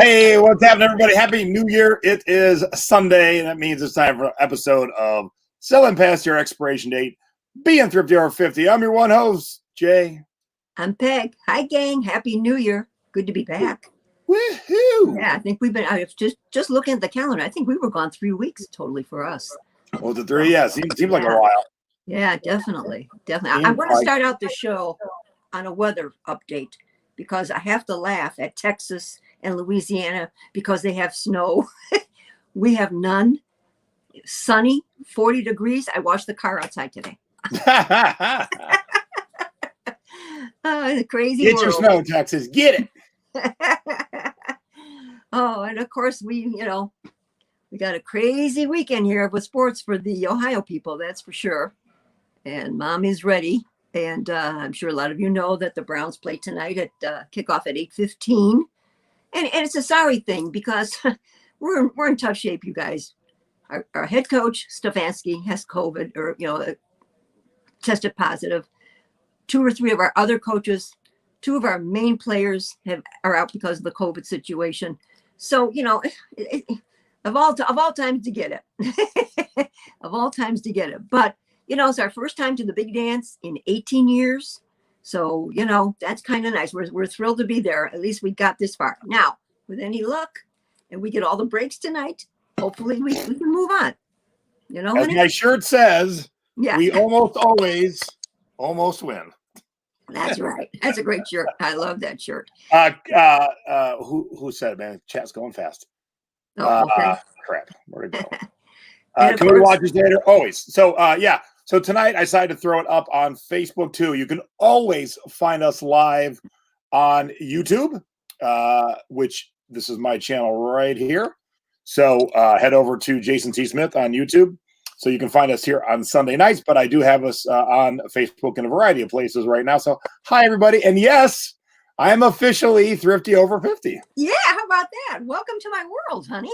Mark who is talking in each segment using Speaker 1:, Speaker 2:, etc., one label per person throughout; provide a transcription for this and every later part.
Speaker 1: Hey, what's happening, everybody? Happy New Year. It is Sunday, and that means it's time for an episode of Selling Past Your Expiration Date, being thrifty over 50. I'm your one host, Jay.
Speaker 2: I'm Peg. Hi, gang. Happy New Year. Good to be back.
Speaker 1: Woohoo!
Speaker 2: Yeah, I think we've been, I was just looking at the calendar. I think we were gone 3 weeks totally for us.
Speaker 1: Well, the three, yeah, seems like a while.
Speaker 2: Yeah, definitely. I'm going to start out the show on a weather update because I have to laugh at Texas and Louisiana because they have snow. We have none. Sunny, 40 degrees. I washed the car outside today. The crazy
Speaker 1: Get
Speaker 2: world.
Speaker 1: your snow, Texas. Get it.
Speaker 2: Oh, and of course we got a crazy weekend here with sports for the Ohio people, that's for sure. And Mom is ready. And I'm sure a lot of you know that the Browns play tonight at kickoff at 8:15. And it's a sorry thing because we're in tough shape, you guys. Our head coach, Stefanski, has COVID or, tested positive. 2 or 3 of our other coaches, 2 of our main players are out because of the COVID situation. So, of all times to get it, of all times to get it. But, it's our first time to the big dance in 18 years. So, that's kind of nice. We're thrilled to be there. At least we got this far. Now, with any luck, and we get all the breaks tonight, hopefully we can move on.
Speaker 1: As my shirt says,
Speaker 2: yeah.
Speaker 1: We almost always win.
Speaker 2: That's right. That's a great shirt. I love that shirt.
Speaker 1: Who said it, man? Chat's going fast.
Speaker 2: Oh, okay.
Speaker 1: Crap. Where'd it go? Can we watch this later? Always. So, yeah. So tonight I decided to throw it up on Facebook too. You can always find us live on YouTube, which this is my channel right here. So head over to Jason T. Smith on YouTube. So you can find us here on Sunday nights, but I do have us on Facebook in a variety of places right now. So hi, everybody. And yes, I am officially thrifty over 50.
Speaker 2: Yeah, how about that? Welcome to my world, honey.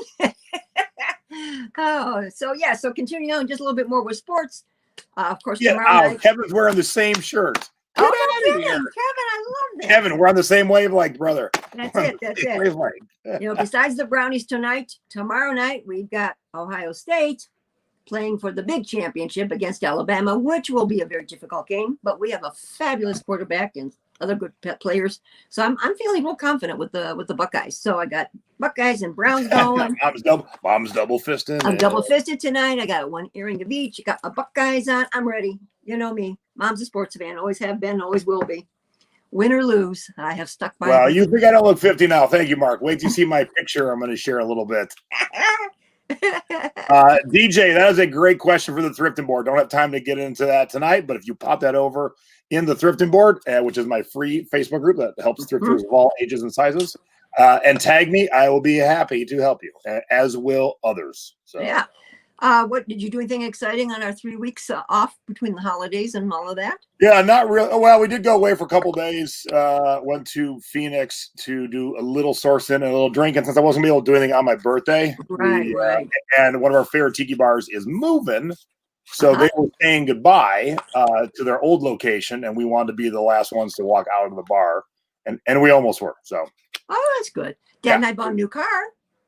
Speaker 2: So continuing on just a little bit more with sports. Of course, tomorrow night.
Speaker 1: Kevin's wearing the same shirt.
Speaker 2: Get out of here. Kevin, I love that.
Speaker 1: Kevin, we're on the same wavelength, brother.
Speaker 2: That's it. Besides the Brownies tonight, tomorrow night, we've got Ohio State playing for the big championship against Alabama, which will be a very difficult game, but we have a fabulous quarterback and other good players. So I'm feeling real confident with the Buckeyes. So I got Buckeyes and Browns going.
Speaker 1: Mom's double fisted.
Speaker 2: I'm double fisted tonight. I got 1 earring of each. Got my Buckeyes on. I'm ready. You know me. Mom's a sports fan. Always have been. Always will be. Win or lose, I have stuck by.
Speaker 1: Well, you think I don't look 50 now. Thank you, Mark. Wait till you see my picture. I'm going to share a little bit. DJ, that is a great question for the thrifting board. Don't have time to get into that tonight, but if you pop that over in the thrifting board, which is my free Facebook group that helps thrifters of all ages and sizes, and tag me, I will be happy to help you, as will others. So
Speaker 2: yeah. What did you do? Anything exciting on our 3 weeks off between the holidays and all of that?
Speaker 1: Yeah, not really. Well, we did go away for a couple days. Went to Phoenix to do a little sourcing and a little drinking since I wasn't able to do anything on my birthday.
Speaker 2: Right.
Speaker 1: And one of our favorite tiki bars is moving. So they were saying goodbye to their old location, and we wanted to be the last ones to walk out of the bar. And we almost were. So.
Speaker 2: Oh, that's good. Dad and I bought a new car.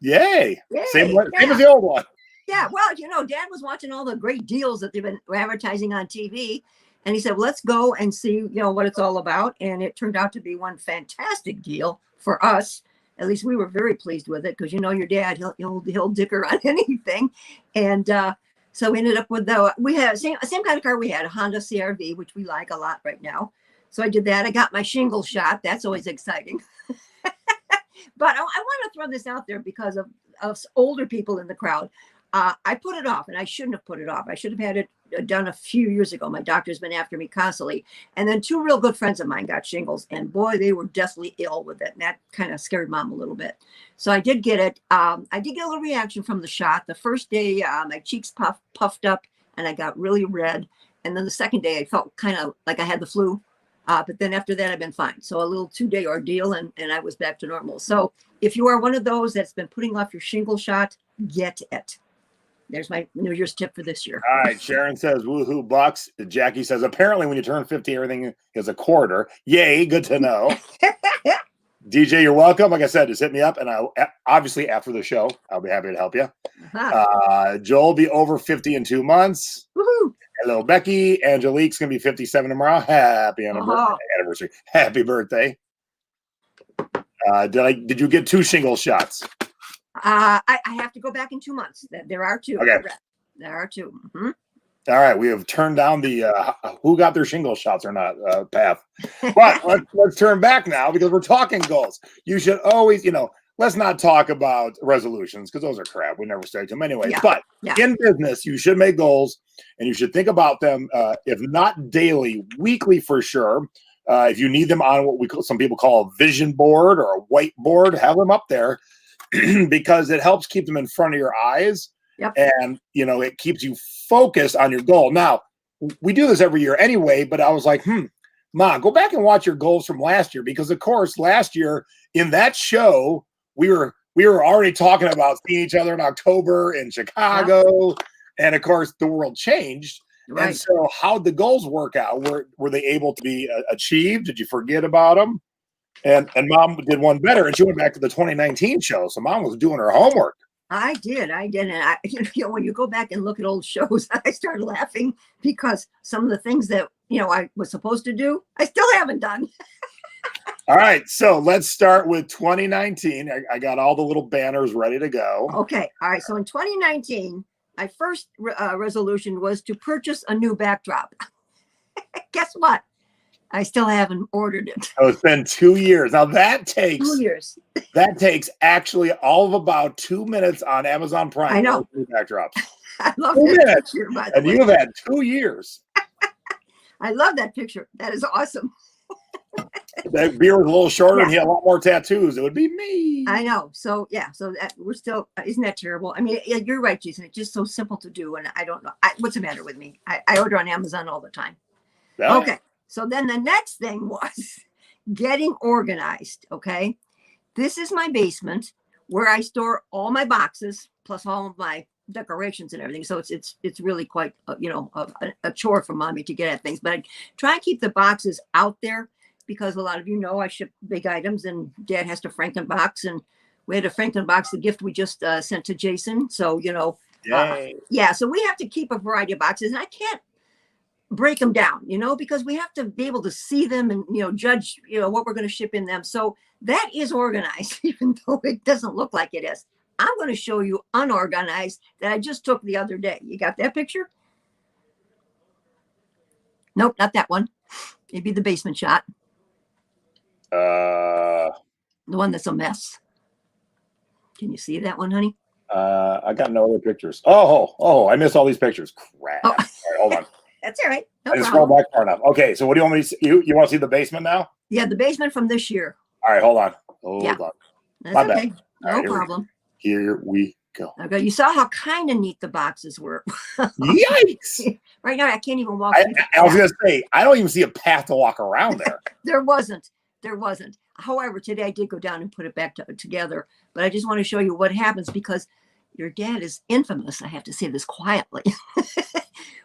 Speaker 1: Yay. Same as the old one.
Speaker 2: Yeah, well, Dad was watching all the great deals that they've been advertising on TV. And he said, well, let's go and see, what it's all about. And it turned out to be one fantastic deal for us. At least we were very pleased with it because, your dad, he'll dicker on anything. And so we ended up with we had same kind of car we had, a Honda CRV, which we like a lot right now. So I did that. I got my shingle shot. That's always exciting. But I want to throw this out there because of older people in the crowd. I put it off, and I shouldn't have put it off. I should have had it done a few years ago. My doctor's been after me constantly. And then 2 real good friends of mine got shingles, and boy, they were deathly ill with it. And that kind of scared Mom a little bit. So I did get it. I did get a little reaction from the shot. The first day, my cheeks puffed up, and I got really red. And then the second day, I felt kind of like I had the flu. But then after that, I've been fine. So a little 2-day ordeal, and I was back to normal. So if you are one of those that's been putting off your shingle shot, get it. There's my New Year's tip for this year.
Speaker 1: All right. Sharon says, woohoo, bucks. Jackie says, apparently when you turn 50, everything is a quarter. Yay. Good to know. DJ, you're welcome. Like I said, just hit me up, and obviously after the show, I'll be happy to help you. Joel will be over 50 in 2 months.
Speaker 2: Woohoo!
Speaker 1: Hello, Becky. Angelique's gonna be 57 tomorrow. Happy anniversary! Happy birthday! Did you get 2 shingle shots?
Speaker 2: I have to go back in 2 months. There are 2.
Speaker 1: Okay.
Speaker 2: There are 2. Mm-hmm.
Speaker 1: All right, we have turned down the who got their shingle shots or not path. But let's turn back now because we're talking goals. You should always, let's not talk about resolutions because those are crap. We never stick to them anyway.
Speaker 2: Yeah.
Speaker 1: But in business, you should make goals and you should think about them, if not daily, weekly for sure. If you need them on what some people call a vision board or a whiteboard, have them up there because it helps keep them in front of your eyes.
Speaker 2: Yep.
Speaker 1: And, it keeps you focused on your goal. Now, we do this every year anyway, but I was like, Mom, go back and watch your goals from last year. Because, of course, last year in that show, we were already talking about seeing each other in October in Chicago. Yep. And, of course, the world changed. Right. And so how'd the goals work out? Were they able to be achieved? Did you forget about them? And Mom did one better, and she went back to the 2019 show. So Mom was doing her homework.
Speaker 2: I did. And when you go back and look at old shows, I started laughing because some of the things that, I was supposed to do, I still haven't done.
Speaker 1: All right. So let's start with 2019. I got all the little banners ready to go.
Speaker 2: Okay. All right. So in 2019, my first resolution was to purchase a new backdrop. Guess what? I still haven't ordered it.
Speaker 1: Oh, it's been 2 years. Now that takes
Speaker 2: 2 years.
Speaker 1: That takes actually all of about 2 minutes on Amazon Prime.
Speaker 2: I know.
Speaker 1: Backdrops.
Speaker 2: I love
Speaker 1: 2
Speaker 2: that
Speaker 1: minutes.
Speaker 2: picture, by the
Speaker 1: and
Speaker 2: way.
Speaker 1: you've had 2 years.
Speaker 2: I love that picture. That is awesome.
Speaker 1: That beard was a little shorter and he had a lot more tattoos. It would be me.
Speaker 2: I know. So we're still, isn't that terrible? I mean, you're right, Jason. It's just so simple to do. And I don't know. What's the matter with me? I order on Amazon all the time.
Speaker 1: Yeah.
Speaker 2: Okay. So then the next thing was getting organized. Okay. This is my basement where I store all my boxes plus all of my decorations and everything. So it's really quite, a chore for Mommy to get at things, but I try and keep the boxes out there because a lot of I ship big items and Dad has to Frankenbox, and we had to Frankenbox the gift we just sent to Jason. So, so we have to keep a variety of boxes, and I can't break them down, because we have to be able to see them and, judge, what we're going to ship in them. So that is organized, even though it doesn't look like it is. I'm going to show you unorganized that I just took the other day. You got that picture? Nope, not that one. Maybe the basement shot. The one that's a mess. Can you see that one, honey?
Speaker 1: I got no other pictures. Oh, I missed all these pictures. Crap.
Speaker 2: Oh.
Speaker 1: All right, hold on.
Speaker 2: That's all right.
Speaker 1: I just scrolled back far enough. Okay, so what do you want me to see? You want to see the basement now?
Speaker 2: Yeah, the basement from this year.
Speaker 1: All right, hold on. Hold on.
Speaker 2: That's
Speaker 1: My
Speaker 2: okay.
Speaker 1: bad.
Speaker 2: No problem.
Speaker 1: Here we go.
Speaker 2: Okay, you saw how kind of neat the boxes were.
Speaker 1: Yikes!
Speaker 2: Right now, I can't even walk.
Speaker 1: I was going to say, I don't even see a path to walk around there.
Speaker 2: There wasn't. However, today I did go down and put it back together. But I just want to show you what happens because your dad is infamous. I have to say this quietly.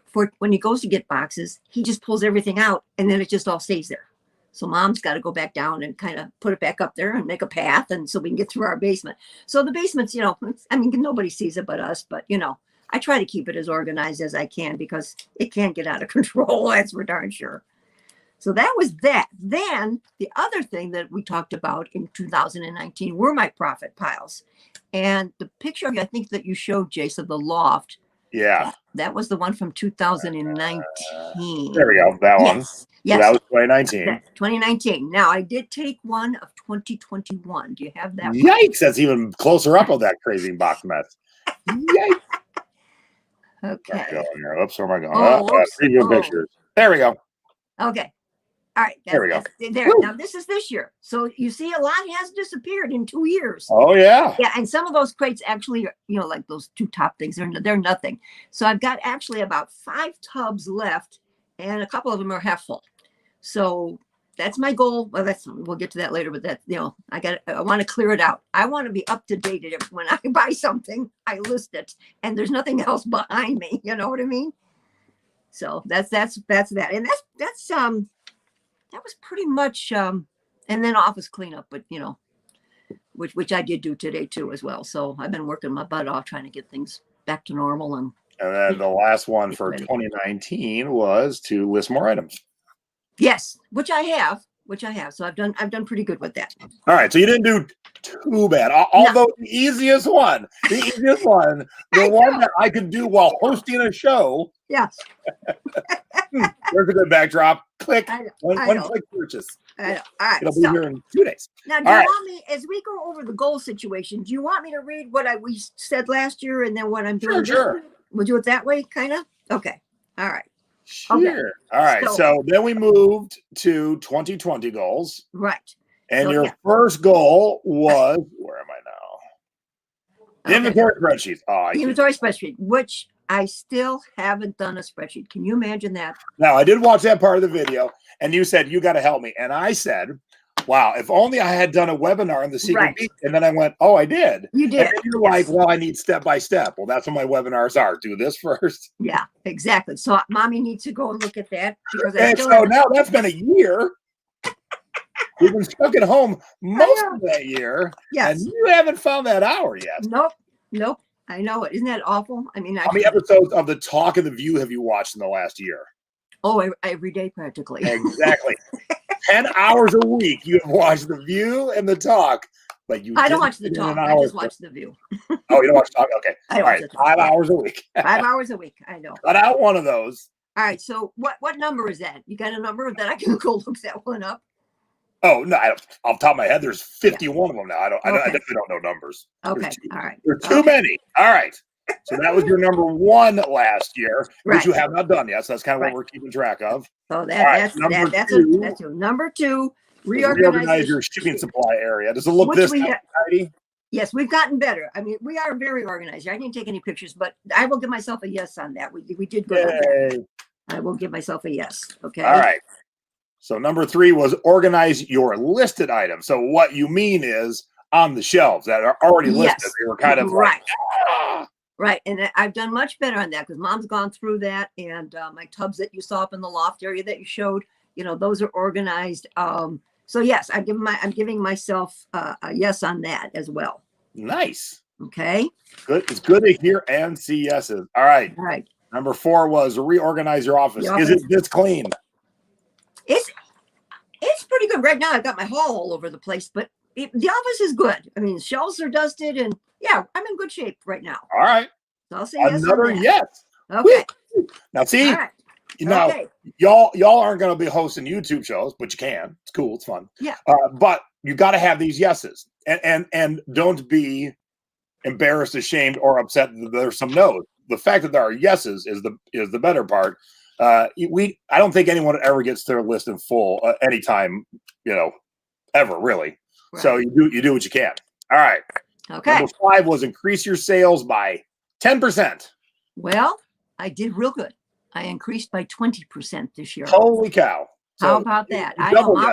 Speaker 2: For when he goes to get boxes, he just pulls everything out and then it just all stays there. So Mom's got to go back down and kind of put it back up there and make a path, and so we can get through our basement. So the basement's, nobody sees it but us, but I try to keep it as organized as I can because it can get out of control. That's for darn sure. So that was that. Then the other thing that we talked about in 2019 were my profit piles. And the picture I think that you showed, Jason, the loft.
Speaker 1: Yeah.
Speaker 2: That was the one from 2019.
Speaker 1: There we go. That one.
Speaker 2: Yes.
Speaker 1: So that was 2019.
Speaker 2: 2019. Now I did take one of 2021. Do you have that?
Speaker 1: Yikes! One? That's even closer up of that crazy box mess. Yikes!
Speaker 2: Okay.
Speaker 1: Oops, where am I going? Preview pictures. There we go.
Speaker 2: Okay. All right.
Speaker 1: There we go.
Speaker 2: There. Now this is this year. So you see a lot has disappeared in 2 years.
Speaker 1: Oh yeah.
Speaker 2: Yeah. And some of those crates actually, like those two top things, they're nothing. So I've got actually about 5 tubs left and a couple of them are half full. So that's my goal. Well, we'll get to that later, but that, I want to clear it out. I want to be up to date. When I buy something, I list it and there's nothing else behind me. You know what I mean? So that's that. And that was pretty much And then office cleanup, but which I did do today too as well. So I've been working my butt off trying to get things back to normal. And
Speaker 1: then the last one for 2019 was to list more items.
Speaker 2: Yes, which I have. So I've done pretty good with that.
Speaker 1: All right. So you didn't do too bad. Although the easiest one, the one that I could do while hosting a show.
Speaker 2: Yes.
Speaker 1: There's a good backdrop. Click. One click purchase.
Speaker 2: I know. All right.
Speaker 1: It'll be here in 2 days.
Speaker 2: Now, do you want me, as we go over the goal situation, do you want me to read what we said last year and then what I'm doing?
Speaker 1: Sure.
Speaker 2: We'll do it that way, kind of? Okay. All right.
Speaker 1: Sure. Okay. All right. So then we moved to 2020 goals.
Speaker 2: Right.
Speaker 1: And your first goal was, where am I now? Inventory spreadsheet.
Speaker 2: Inventory spreadsheet, which I still haven't done a spreadsheet. Can you imagine that?
Speaker 1: Now, I did watch that part of the video, and you said, you got to help me. And I said, wow, if only I had done a webinar in the secret beat. And then I went, oh, I did.
Speaker 2: You did.
Speaker 1: And then you're like, well, I need step by step. Well, that's what my webinars are. Do this first.
Speaker 2: Yeah, exactly. So mommy needs to go and look at that. Because
Speaker 1: now that's been a year. We've been stuck at home most of that year.
Speaker 2: Yes.
Speaker 1: And you haven't found that hour yet.
Speaker 2: Nope. I know it. Isn't that awful? I mean,
Speaker 1: how many episodes of The Talk and The View have you watched in the last year?
Speaker 2: Oh, every day practically.
Speaker 1: Exactly. 10 hours a week you have watched The View and The Talk. But
Speaker 2: I don't watch The Talk. I just watch The View.
Speaker 1: Oh, you don't watch Talk? Okay. All right. 5 hours a week.
Speaker 2: 5 hours a week. I know.
Speaker 1: Cut out one of those.
Speaker 2: All right. So what number is that? You got a number that I can go look that one up?
Speaker 1: Oh, no, off the top of my head, there's 51 of them now. I definitely don't know numbers.
Speaker 2: Okay. All right.
Speaker 1: There's too many. All right. So that was your number one last year, which you have not done yet. So that's kind of what we're keeping track of.
Speaker 2: So that's number two. Reorganize
Speaker 1: your shipping supply area. Does it look this tidy?
Speaker 2: Yes, we've gotten better. I mean, we are very organized. I didn't take any pictures, but I will give myself a yes on that. We did good on that. I will give myself a yes. Okay.
Speaker 1: All right. So number 3 was organize your listed items. So what you mean is on the shelves that are already listed. They were kind of
Speaker 2: right. Right. And I've done much better on that because Mom's gone through that. And my tubs that you saw up in the loft area that you showed, those are organized. So yes, I'm giving myself a yes on that as well.
Speaker 1: Nice.
Speaker 2: Okay.
Speaker 1: Good. It's good to hear and see yeses. All right.
Speaker 2: All right.
Speaker 1: Number 4 was reorganize your office. Is it this clean?
Speaker 2: It's pretty good right now. I've got my haul all over the place, but the office is good. I mean, shelves are dusted, and I'm in good shape right now.
Speaker 1: All right.
Speaker 2: So I'll say yes.
Speaker 1: Another yes.
Speaker 2: Okay.
Speaker 1: Now see,
Speaker 2: right.
Speaker 1: y'all aren't going to be hosting YouTube shows, but you can. It's cool. It's fun.
Speaker 2: Yeah.
Speaker 1: But you got to have these yeses, and don't be embarrassed, ashamed, or upset that there's some no's. The fact that there are yeses is the better part. I don't think anyone ever gets their list in full anytime, ever really. Right. So you do what you can. All right.
Speaker 2: Okay.
Speaker 1: Number 5 was increase your sales by 10%.
Speaker 2: Well, I did real good. I increased by 20% this year.
Speaker 1: Holy cow.
Speaker 2: How about that? I know, Mom,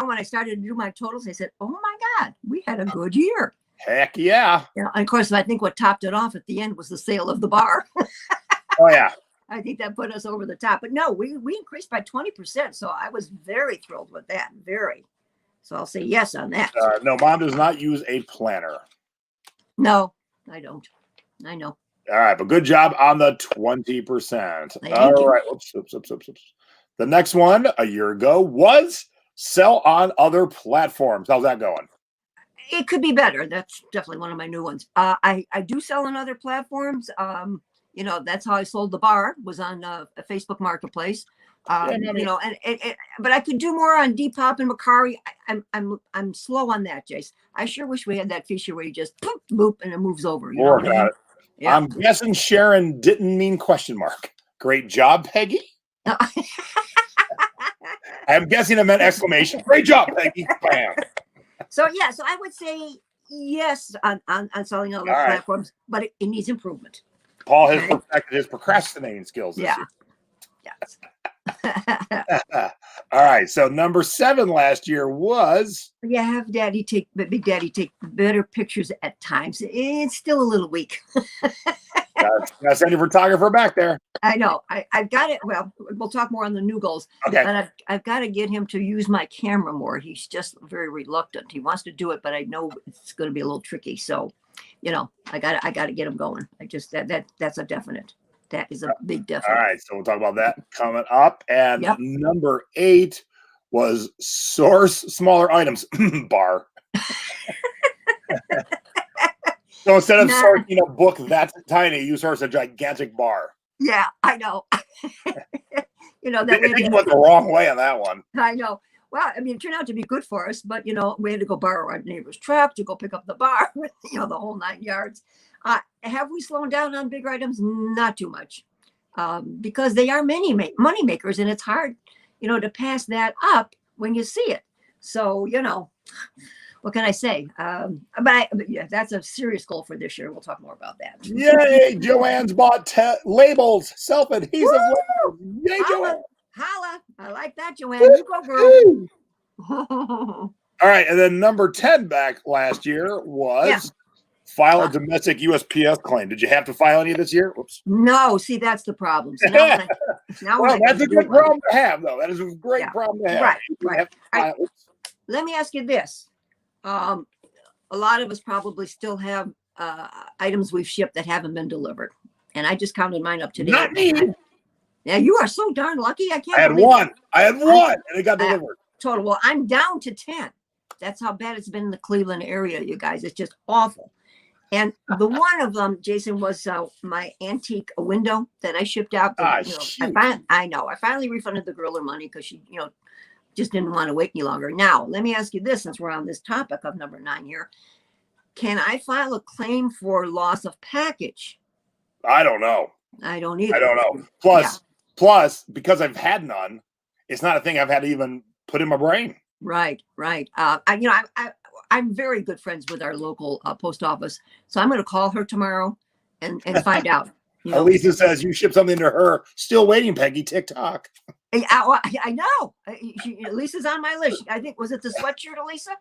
Speaker 2: when I started to do my totals, I said, oh my God, we had a good year.
Speaker 1: Heck yeah.
Speaker 2: And of course, I think what topped it off at the end was the sale of the bar.
Speaker 1: Oh yeah.
Speaker 2: I think that put us over the top. But no, we increased by 20%. So I was very thrilled with that. Very. So I'll say yes on that.
Speaker 1: No, Mom does not use a planner.
Speaker 2: No, I don't. I know.
Speaker 1: All right, but good job on the 20%.
Speaker 2: Thank you.
Speaker 1: Right. Oops. The next one a year ago was sell on other platforms. How's that going?
Speaker 2: It could be better. That's definitely one of my new ones. I do sell on other platforms. That's how I sold the bar, was on a Facebook Marketplace. But I could do more on Depop and Macari. I'm slow on that, Jace. I sure wish we had that feature where you just boop and it moves over.
Speaker 1: More about it. Yeah. I'm guessing Sharon didn't mean question mark. Great job, Peggy. I'm guessing it meant exclamation. Great job, Peggy. Bam.
Speaker 2: So I would say yes on selling other platforms, but it needs improvement.
Speaker 1: Paul has perfected his procrastinating skills this year.
Speaker 2: Yes.
Speaker 1: All right. So number 7 last year was
Speaker 2: Big Daddy take better pictures at times. It's still a little weak.
Speaker 1: That's any photographer back there.
Speaker 2: I know. I've got it. Well, we'll talk more on the new goals.
Speaker 1: Okay.
Speaker 2: But I've got to get him to use my camera more. He's just very reluctant. He wants to do it, but I know it's going to be a little tricky. So, I got to get him going. That's a definite. That is a big definite.
Speaker 1: All right. So we'll talk about that coming up. And number 8 was source smaller items bar. So instead of sourcing a book that's tiny, you source a gigantic bar.
Speaker 2: Yeah, I know.
Speaker 1: That we went the wrong way on that one.
Speaker 2: I know. Well, I mean, it turned out to be good for us, but we had to go borrow our neighbor's truck to go pick up the bar, the whole 9 yards. Have we slowed down on bigger items? Not too much, because they are money makers, and it's hard, to pass that up when you see it. So, what can I say? But yeah, that's a serious goal for this year. We'll talk more about that.
Speaker 1: Yay! Joanne's bought labels, self-adhesive labels. Yay, Joanne!
Speaker 2: Holla! I like that, Joanne. You go, girl.
Speaker 1: All right, and then number 10 back last year was file a domestic USPS claim. Did you have to file any this year? Whoops.
Speaker 2: No, see, that's the problem. So
Speaker 1: well, that's a good problem to have, though. That is a great problem to have.
Speaker 2: Right. Let me ask you this. A lot of us probably still have items we've shipped that haven't been delivered. And I just counted mine up today.
Speaker 1: Not me.
Speaker 2: Yeah, you are so darn lucky. I
Speaker 1: had one. I had one, and it got delivered.
Speaker 2: Total. Well, I'm down to 10. That's how bad it's been in the Cleveland area, you guys. It's just awful. And the one of them, Jason, was my antique window that I shipped out. I finally refunded the girl her money because she, just didn't want to wait any longer. Now, let me ask you this, since we're on this topic of number 9 here. Can I file a claim for loss of package?
Speaker 1: I don't know.
Speaker 2: I don't either.
Speaker 1: I don't know. Plus, because I've had none, it's not a thing I've had to even put in my brain.
Speaker 2: Right. I'm very good friends with our local post office, so I'm going to call her tomorrow and find out.
Speaker 1: Elisa says you shipped something to her. Still waiting, Peggy. TikTok.
Speaker 2: I know. Lisa's on my list. I think, was it the sweatshirt, Elisa?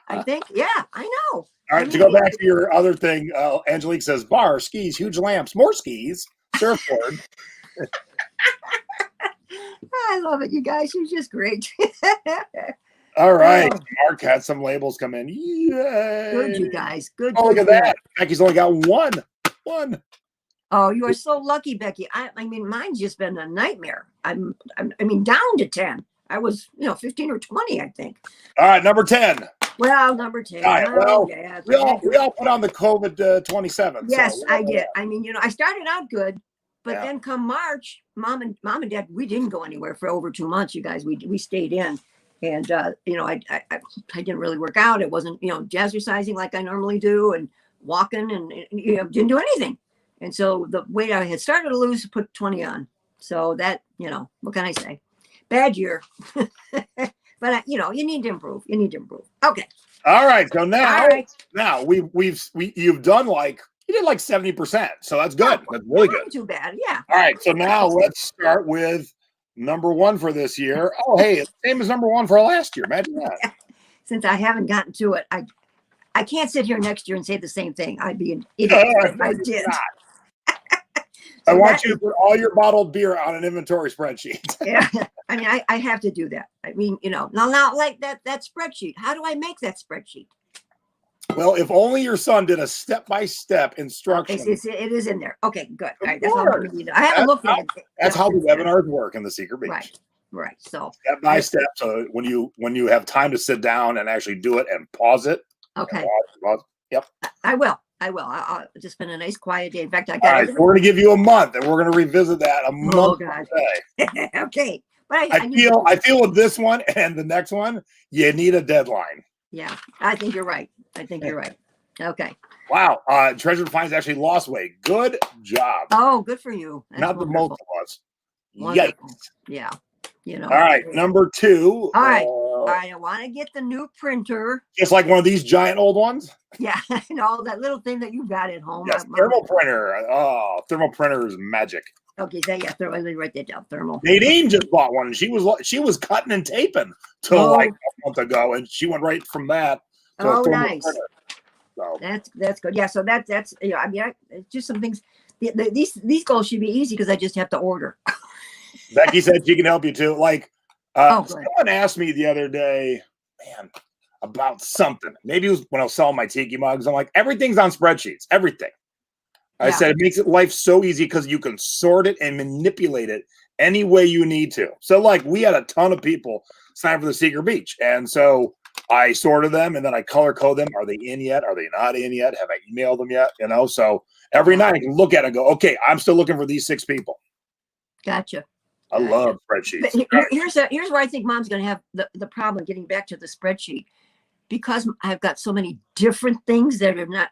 Speaker 2: I think. Yeah, I know.
Speaker 1: All right, to go back to your other thing, Angelique says bar, skis, huge lamps, more skis, surfboard.
Speaker 2: I love it, you guys. You're just great.
Speaker 1: All right. Mark had some labels come in. Yay.
Speaker 2: Good, you guys. Good.
Speaker 1: Oh, look at that. Becky's only got one.
Speaker 2: Oh, you are so lucky, Becky. I mean, mine's just been a nightmare. I mean, down to 10. I was, 15 or 20, I think.
Speaker 1: All right, number 10.
Speaker 2: Well, number 10.
Speaker 1: All right, well, we all put on the COVID 27.
Speaker 2: Yes, so, I did. I mean, I started out good, but then come March, mom and dad, we didn't go anywhere for over 2 months, you guys. We stayed in. And, I didn't really work out. It wasn't, jazzercising like I normally do and walking and, didn't do anything. And so the weight I had started to lose, put 20 on. So that, what can I say? Bad year. But, you need to improve. Okay.
Speaker 1: All right. So now you've done you did 70%. So that's good. That's really good.
Speaker 2: Not too bad. Yeah.
Speaker 1: All right. So now let's start with number 1 for this year. Oh, hey, it's the same as number 1 for last year. Imagine that.
Speaker 2: Since I haven't gotten to it, I can't sit here next year and say the same thing. I'd be an idiot if I did.
Speaker 1: I want you to put all your bottled beer on an inventory spreadsheet.
Speaker 2: Yeah, I mean, I have to do that. I mean, now like that spreadsheet. How do I make that spreadsheet?
Speaker 1: Well, if only your son did a step-by-step instruction.
Speaker 2: It is in there. Okay, good. All right, that's all I'm going to do. I haven't looked at it.
Speaker 1: That's how the webinars work in the Secret Beach.
Speaker 2: Right. So
Speaker 1: step by step. So when you have time to sit down and actually do it and pause it.
Speaker 2: Okay.
Speaker 1: Pause. Yep.
Speaker 2: I will. I'll just spend a nice quiet day. In fact, I got.
Speaker 1: All right, we're going to give you a month, and we're going to revisit that a month.
Speaker 2: Oh God. Okay. But
Speaker 1: I feel with this one and the next one, you need a deadline.
Speaker 2: Yeah, I think you're right. Okay.
Speaker 1: Wow. Treasure Finds actually lost weight. Good job.
Speaker 2: Oh, good for you. That's
Speaker 1: not
Speaker 2: wonderful.
Speaker 1: The most of us.
Speaker 2: Wonderful. Yikes. Yeah.
Speaker 1: All right. Number 2.
Speaker 2: All right. I want to get the new printer.
Speaker 1: Just like one of these giant old ones?
Speaker 2: Yeah. That little thing that you got at home.
Speaker 1: Yes, thermal printer. Oh, thermal printer is magic.
Speaker 2: Okay, let me write that down. Thermal.
Speaker 1: Nadine just bought one. And she was cutting and taping till a month ago, and she went right from that.
Speaker 2: Oh, nice.
Speaker 1: So
Speaker 2: that's good. Yeah. So that's I mean, it's just some things. These goals should be easy because I just have to order.
Speaker 1: Becky said she can help you too. Like,
Speaker 2: Good.
Speaker 1: someone asked me the other day, man, about something. Maybe it was when I was selling my tiki mugs. I'm like, everything's on spreadsheets. Everything. I said it makes life so easy because you can sort it and manipulate it any way you need to. So, like, we had a ton of people sign for the Secret Beach, and so I sorted them and then I color code them. Are they in yet? Are they not in yet? Have I emailed them yet? So every night I can look at it and go, okay, I'm still looking for these 6 people.
Speaker 2: Gotcha.
Speaker 1: I love spreadsheets.
Speaker 2: But here's where I think Mom's going to have the problem getting back to the spreadsheet, because I've got so many different things that are not,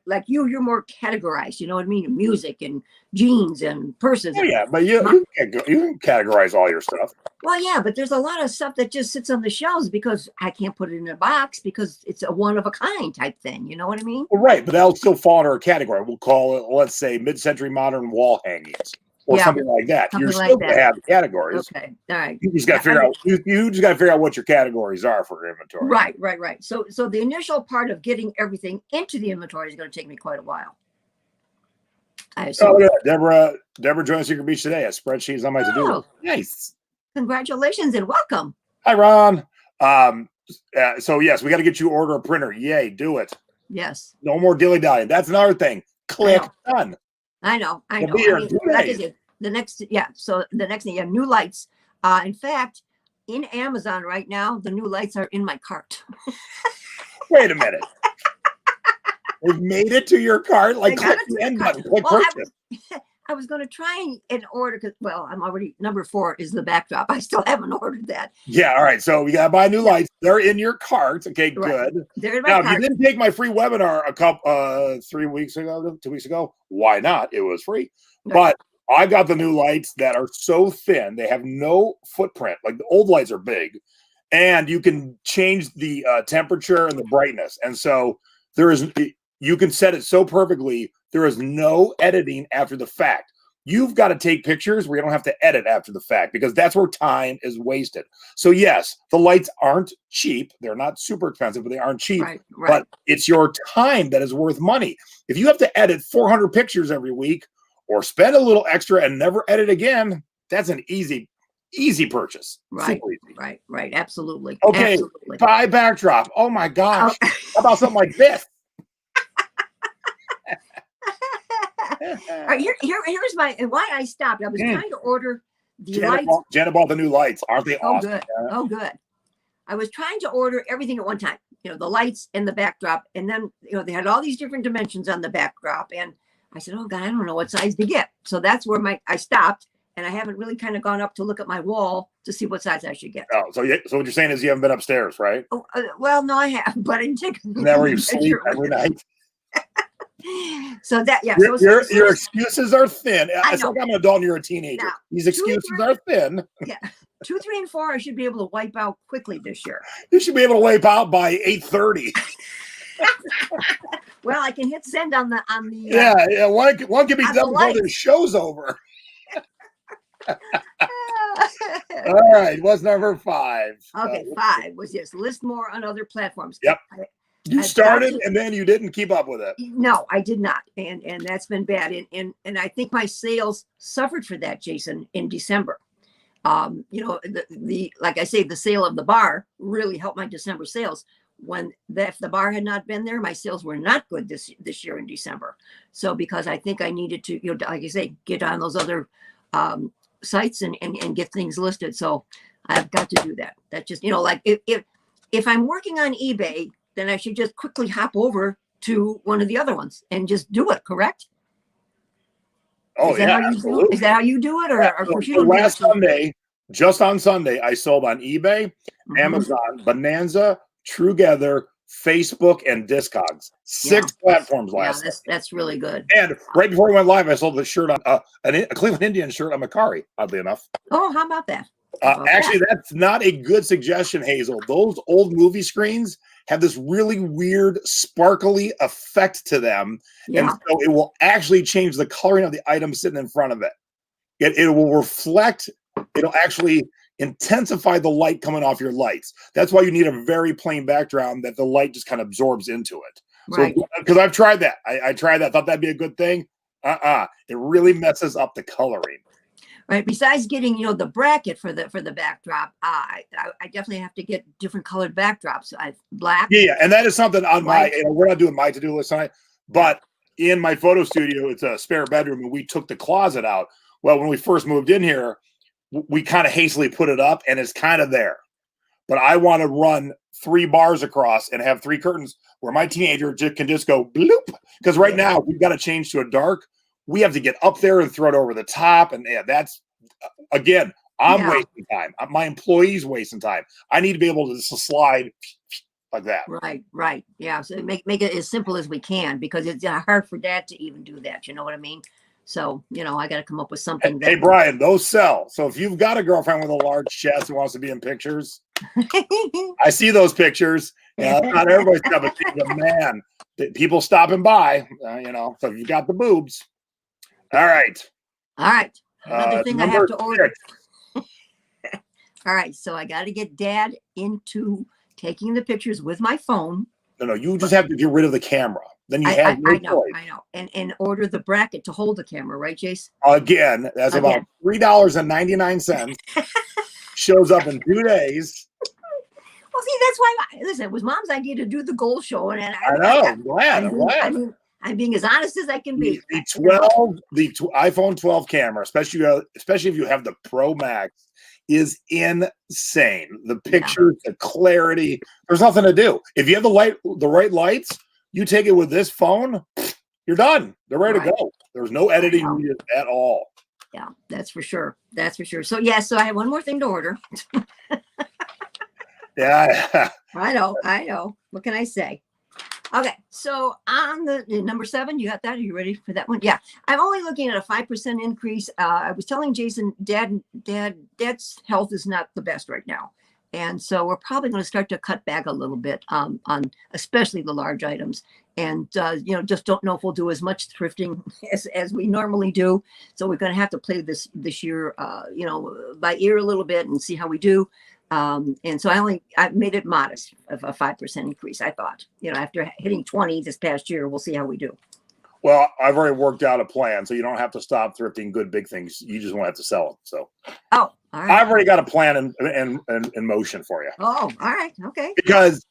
Speaker 2: like you're more categorized, you know what I mean? Music and jeans and purses.
Speaker 1: Oh, yeah, but you can categorize all your stuff.
Speaker 2: Well, yeah, but there's a lot of stuff that just sits on the shelves because I can't put it in a box because it's a one of a kind type thing. You know what I mean?
Speaker 1: Well, right, but that'll still fall under a category. We'll call it, let's say, mid-century modern wall hangings or something like that. You're still going to have categories.
Speaker 2: Okay, all right.
Speaker 1: You just got to figure out. You just got to figure out what your categories are for inventory.
Speaker 2: Right. So the initial part of getting everything into the inventory is going to take me quite a while. I assume.
Speaker 1: Oh, yeah. Deborah joined Secret Beach today. A spreadsheet on my to-do. Nice.
Speaker 2: Congratulations and welcome.
Speaker 1: Hi, Ron. So yes, we got to get you order a printer. Yay, do it.
Speaker 2: Yes.
Speaker 1: No more dilly-dallying. That's another thing. Click done.
Speaker 2: I know.
Speaker 1: Like
Speaker 2: I said, the next thing, new lights. In fact, in Amazon right now, the new lights are in my cart.
Speaker 1: Wait a minute. They've made it to your cart. Like, click the end button. Click purchase.
Speaker 2: I was going to try and order because, I'm already number 4 is the backdrop. I still haven't ordered that.
Speaker 1: Yeah, all right. So we got to buy new lights. They're in your cart. Okay, good.
Speaker 2: They're in my
Speaker 1: cart.
Speaker 2: If
Speaker 1: you didn't take my free webinar 2 weeks ago. Why not? It was free. Right. But I got the new lights that are so thin. They have no footprint. Like the old lights are big. And you can change the temperature and the brightness. And so you can set it so perfectly. There is no editing after the fact. You've got to take pictures where you don't have to edit after the fact because that's where time is wasted. So yes, the lights aren't cheap. They're not super expensive, but they aren't cheap. Right. But it's your time that is worth money. If you have to edit 400 pictures every week or spend a little extra and never edit again, that's an easy purchase.
Speaker 2: Right. Absolutely.
Speaker 1: Okay.
Speaker 2: Absolutely.
Speaker 1: Buy backdrop. Oh my gosh. How about something like this?
Speaker 2: All right, here's why I stopped. I was trying to order the lights.
Speaker 1: Jenna bought the new lights. Aren't they awesome?
Speaker 2: Good. Oh, good. I was trying to order everything at one time, the lights and the backdrop. And then, they had all these different dimensions on the backdrop. And I said, oh God, I don't know what size to get. So that's where I stopped. And I haven't really kind of gone up to look at my wall to see what size I should get.
Speaker 1: Oh, so what you're saying is you haven't been upstairs, right?
Speaker 2: Oh, well, no, I have, but I didn't take.
Speaker 1: Isn't that where you sleep every night?
Speaker 2: So that
Speaker 1: your excuses are thin. It's like I'm an adult and you're a teenager.
Speaker 2: Now,
Speaker 1: these excuses are thin.
Speaker 2: Yeah, 2, 3, and 4 I should be able to wipe out quickly this year.
Speaker 1: You should be able to wipe out by 8:30.
Speaker 2: Well, I can hit send on the
Speaker 1: one can be done before the show's over. All right, what's number 5?
Speaker 2: Okay, 5 was list more on other platforms.
Speaker 1: Yep. You started and then you didn't keep up with it.
Speaker 2: No, I did not. And that's been bad. And I think my sales suffered for that, Jason, in December. Like I say, the sale of the bar really helped my December sales. If the bar had not been there, my sales were not good this year in December. So because I think I needed to, like you say, get on those other sites and get things listed. So I've got to do that. That just, like if I'm working on eBay, then I should just quickly hop over to one of the other ones and just do it, correct?
Speaker 1: Oh, absolutely.
Speaker 2: Is that how you do it?
Speaker 1: So last Sunday, just on Sunday, I sold on eBay, Amazon, Bonanza, TrueGether, Facebook, and Discogs. 6 platforms last night.
Speaker 2: That's really good.
Speaker 1: And right before we went live, I sold the shirt on a Cleveland Indians shirt on Macari, oddly enough.
Speaker 2: Oh, how about that?
Speaker 1: Actually, that's not a good suggestion, Hazel. Those old movie screens have this really weird, sparkly effect to them. Yeah. And so it will actually change the coloring of the item sitting in front of it. It will reflect, it'll actually intensify the light coming off your lights. That's why you need a very plain background that the light just kind of absorbs into it.
Speaker 2: Right.
Speaker 1: So because I've tried that. I tried that. Thought that'd be a good thing. It really messes up the coloring.
Speaker 2: Right. Besides getting, the bracket for the backdrop, I definitely have to get different colored backdrops. Black.
Speaker 1: Yeah, and that is something on
Speaker 2: white.
Speaker 1: my. We're not doing my to-do list tonight, but in my photo studio, it's a spare bedroom, and we took the closet out. Well, when we first moved in here, we kind of hastily put it up, and it's kind of there. But I want to run 3 bars across and have 3 curtains where my teenager can just go bloop. Because right now we've got to change to a dark. We have to get up there and throw it over the top, and that's again, I'm wasting time. My employees wasting time. I need to be able to just slide like that.
Speaker 2: Right. Yeah. So make it as simple as we can, because it's hard for Dad to even do that. You know what I mean? So, I got to come up with something.
Speaker 1: Hey, Brian, those sell. So if you've got a girlfriend with a large chest who wants to be in pictures, I see those pictures. Not everybody's got, but she's a man. People stopping by, so if you've got the boobs. All right.
Speaker 2: Another thing I have to order. All right. So I got to get Dad into taking the pictures with my phone.
Speaker 1: No, you just have to get rid of the camera. Then you have no choice.
Speaker 2: I know. And order the bracket to hold the camera, right, Jace?
Speaker 1: Again, that's about $3.99. Shows up in 2 days.
Speaker 2: Well, see, that's why. Listen, it was Mom's idea to do the goal show, and
Speaker 1: I know. I'm glad.
Speaker 2: I'm being as honest as I can be.
Speaker 1: The iPhone 12 camera, especially if you have the Pro Max, is insane. The pictures, the clarity. There's nothing to do. If you have the right lights, you take it with this phone, you're done. They're ready to go. There's no editing needed at all.
Speaker 2: Yeah, that's for sure. So so I have one more thing to order.
Speaker 1: Yeah.
Speaker 2: I know. What can I say? Okay, so on the number 7, you got that? Are you ready for that one? Yeah, I'm only looking at a 5% increase. I was telling Jason, Dad's health is not the best right now, and so we're probably going to start to cut back a little bit on especially the large items, and just don't know if we'll do as much thrifting as we normally do. So we're going to have to play this year, by ear a little bit and see how we do. And so I made it modest of a 5% increase. I thought, after hitting 20 this past year, we'll see how we do.
Speaker 1: Well, I've already worked out a plan, so you don't have to stop thrifting good big things. You just won't have to sell them. So,
Speaker 2: all right.
Speaker 1: I've already got a plan in motion for you.
Speaker 2: Oh, all right, okay.
Speaker 1: Because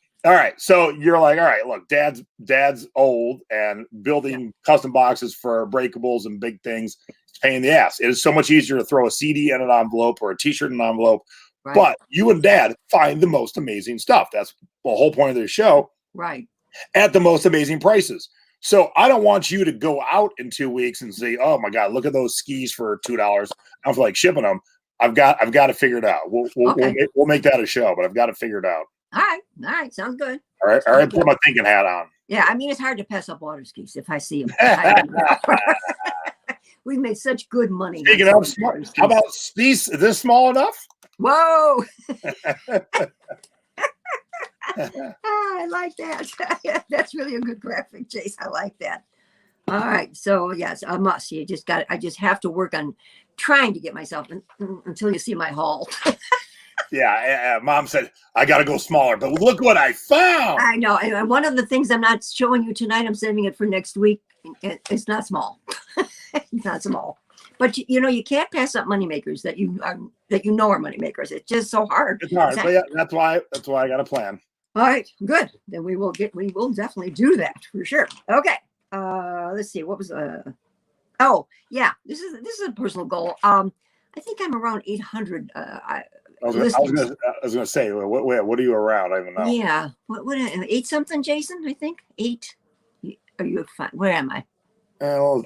Speaker 1: so you're like, all right, look, Dad's old, and building custom boxes for breakables and big things, it's a pain in the ass. It is so much easier to throw a CD in an envelope or a T-shirt in an envelope. Right. But you and Dad find the most amazing stuff. That's the whole point of the show.
Speaker 2: Right.
Speaker 1: At the most amazing prices. So I don't want you to go out in 2 weeks and say, "Oh my God, look at those skis for $2." I don't feel like shipping them. I've got to figure it out. We'll make that a show, but I've got to figure it out.
Speaker 2: All right, sounds good.
Speaker 1: All right. Put my thinking hat on.
Speaker 2: Yeah, I mean, it's hard to pass up water skis if I see them. We've made such good money.
Speaker 1: Speaking of, how about these? Is this small enough?
Speaker 2: Whoa! I like that. That's really a good graphic, Chase. I like that. All right. So yes, a must. I just have to work on trying to get myself until you see my haul.
Speaker 1: Yeah. Mom said, I got to go smaller, but look what I found.
Speaker 2: I know. And one of the things I'm not showing you tonight, I'm saving it for next week. It's not small. It's not small. But you can't pass up moneymakers that you know are moneymakers. It's just so hard.
Speaker 1: It's hard. But yeah, that's why I got a plan.
Speaker 2: All right, good. Then we will definitely do that for sure. Okay. Let's see. What was oh yeah, this is a personal goal. I think I'm around 800. I was
Speaker 1: gonna say, what are you around? I don't know.
Speaker 2: Yeah. What 8 something, Jason? I think 8. Are you fine? Where am I?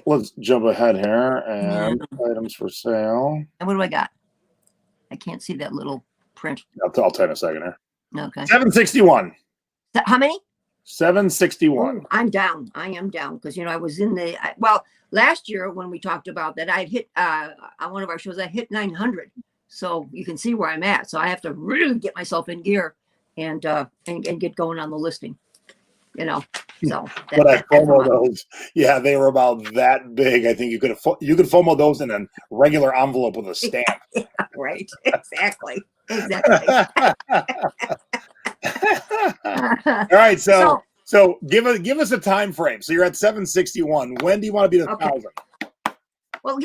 Speaker 1: Let's jump ahead here and items for sale.
Speaker 2: And what do I got? I can't see that little print.
Speaker 1: I'll tell you in a second here.
Speaker 2: Okay.
Speaker 1: 761.
Speaker 2: How many?
Speaker 1: 761.
Speaker 2: Oh, I'm down. I am down because I was in the last year when we talked about that, I hit on one of our shows. I hit 900. So you can see where I'm at. So I have to really get myself in gear and get going on the listing. So
Speaker 1: but I FOMO those. Yeah, they were about that big. I think you could FOMO those in a regular envelope with a stamp.
Speaker 2: Yeah, right. Exactly.
Speaker 1: All right. So So give us a time frame. So you're at 761. When do you want to be at 1,000?
Speaker 2: Well,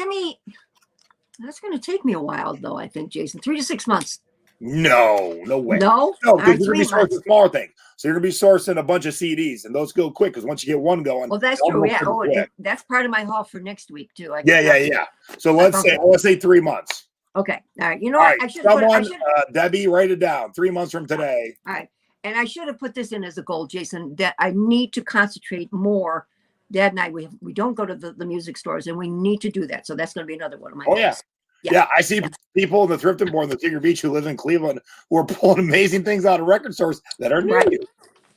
Speaker 2: that's going to take me a while, though, I think, Jason. 3 to 6 months.
Speaker 1: No way.
Speaker 2: No,
Speaker 1: because you're going to be sourcing smaller things. So you're going to be sourcing a bunch of CDs, and those go quick because once you get one going.
Speaker 2: Well, that's true. Yeah. Oh, that's part of my haul for next week too.
Speaker 1: Yeah. So let's say 3 months.
Speaker 2: Okay. All right. You know what?
Speaker 1: Debbie, write it down. 3 months from today.
Speaker 2: All right. And I should have put this in as a goal, Jason, that I need to concentrate more. Dad and I, we don't go to the music stores, and we need to do that. So that's going to be another one of my goals. Yeah, I see
Speaker 1: people in the Thrifting Board in the Secret Beach who live in Cleveland who are pulling amazing things out of record stores that are new.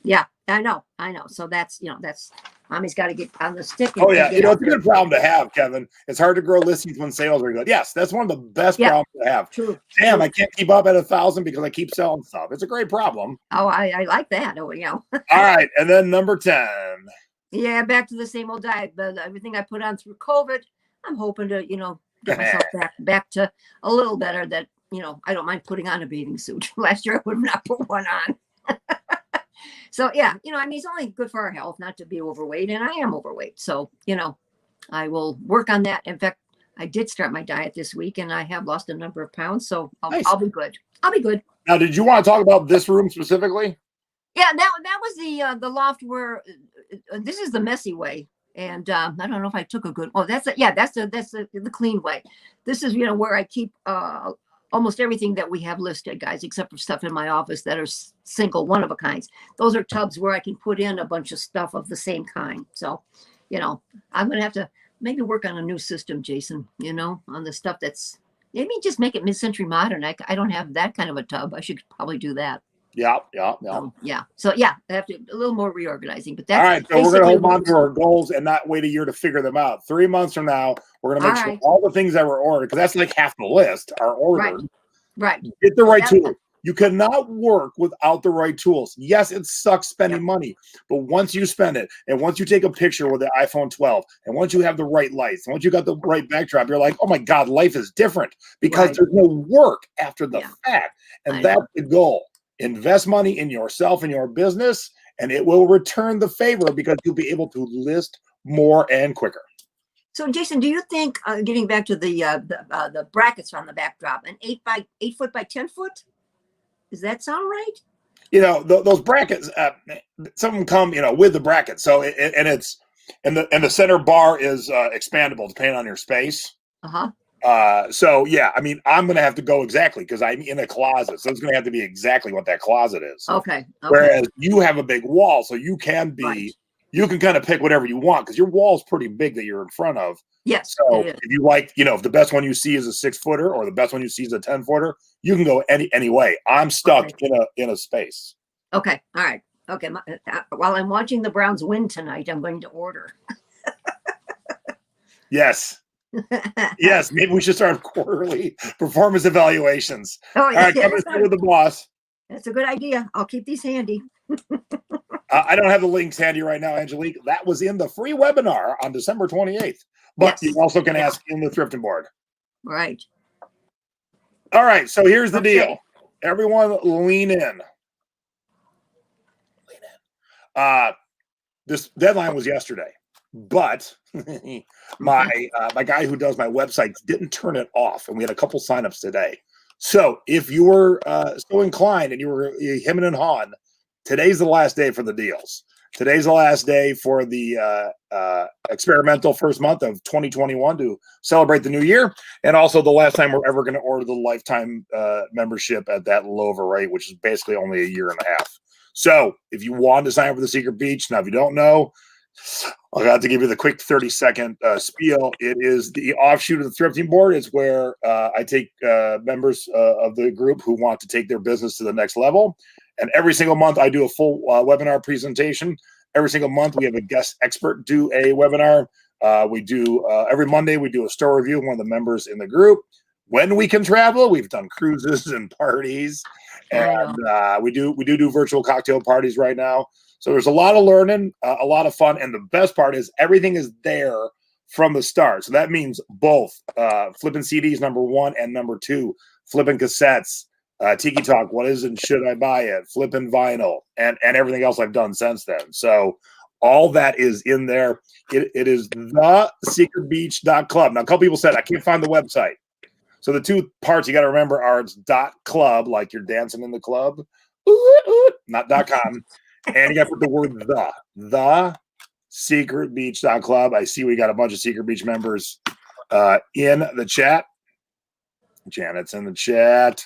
Speaker 2: Yeah, I know. So that's mommy's got to get on the stick.
Speaker 1: It's a good problem to have, Kevin. It's hard to grow listings when sales are good. Yes, that's one of the best problems to have.
Speaker 2: True.
Speaker 1: Damn, I can't keep up at 1,000 because I keep selling stuff. It's a great problem.
Speaker 2: Oh, I like that. Oh,
Speaker 1: All right, and then number 10.
Speaker 2: Yeah, back to the same old diet. But everything I put on through COVID, I'm hoping to, get myself back to a little better. That I don't mind putting on a bathing suit. Last year I would have not put one on. So yeah, it's only good for our health not to be overweight, and I am overweight. So I will work on that. In fact, I did start my diet this week, and I have lost a number of pounds. So I'll be good. I'll be good.
Speaker 1: Now, did you want to talk about this room specifically?
Speaker 2: Yeah, that was the loft where this is the messy way. And I don't know if I took a good. Oh, that's the clean way. This is where I keep almost everything that we have listed, guys, except for stuff in my office that are single one of a kinds. Those are tubs where I can put in a bunch of stuff of the same kind. So, I'm gonna have to maybe work on a new system, Jason. On the stuff that's maybe just make it mid-century modern. I don't have that kind of a tub. I should probably do that.
Speaker 1: Yeah.
Speaker 2: So I have to a little more reorganizing, but that's
Speaker 1: all right. So we're going to hold on to our goals and not wait a year to figure them out. 3 months from now, we're going to make sure all the things that were ordered, because that's like half the list, are ordered.
Speaker 2: Right.
Speaker 1: Get the right tools. You cannot work without the right tools. Yes, it sucks spending money, but once you spend it, and once you take a picture with the iPhone 12, and once you have the right lights, and once you got the right backdrop, you're like, oh my God, life is different because there's no work after the fact. And that's the goal. Invest money in yourself and your business, and it will return the favor because you'll be able to list more and quicker.
Speaker 2: So, Jason, do you think getting back to the brackets on the backdrop, an 8 foot by 10 foot? Does that sound right?
Speaker 1: Those brackets. Some of them come, with the brackets. So it's the center bar is expandable depending on your space. So yeah, I'm going to have to go exactly because I'm in a closet. So it's going to have to be exactly what that closet is.
Speaker 2: Okay.
Speaker 1: Whereas you have a big wall, so you can be, you can kind of pick whatever you want because your wall's pretty big that you're in front of.
Speaker 2: Yes.
Speaker 1: So if you like, if the best one you see is a 6-footer or the best one you see is a 10-footer, you can go any way. I'm stuck in a space.
Speaker 2: Okay. All right. Okay. While I'm watching the Browns win tonight, I'm going to order.
Speaker 1: Yes. Yes, maybe we should start quarterly performance evaluations.
Speaker 2: Oh, yeah.
Speaker 1: All right, come with the boss.
Speaker 2: That's a good idea. I'll keep these handy.
Speaker 1: I don't have the links handy right now, Angelique. That was in the free webinar on December 28th. But you also can ask in the Thrifting Board.
Speaker 2: Right.
Speaker 1: All right, so here's the deal. Everyone lean in. This deadline was yesterday. But my guy who does my website didn't turn it off, and we had a couple signups today. So if you were so inclined and you were hemming and hawing, today's the last day for the deals. Today's the last day for the experimental first month of 2021 to celebrate the new year, and also the last time we're ever going to order the lifetime membership at that low of a rate, which is basically only a year and a half. So if you want to sign up for the Secret Beach, now if you don't know, I'll have to give you the quick 30-second spiel. It is the offshoot of the Thrifting Board. It's where I take members of the group who want to take their business to the next level. And every single month, I do a full webinar presentation. Every single month, we have a guest expert do a webinar. We do every Monday, we do a store review of one of the members in the group. When we can travel, we've done cruises and parties. And we do virtual cocktail parties right now. So there's a lot of learning, a lot of fun. And the best part is everything is there from the start. So that means both flipping CDs, number 1, and number 2, flipping cassettes, Tiki Talk, what is and should I buy it? Flipping vinyl, and everything else I've done since then. So all that is in there. It is thesecretbeach.club. Now, a couple people said I can't find the website. So the two parts you got to remember are it's .club, like you're dancing in the club, not .com, and you got to put the word the secretbeach.club. I see we got a bunch of Secret Beach members in the chat. Janet's in the chat.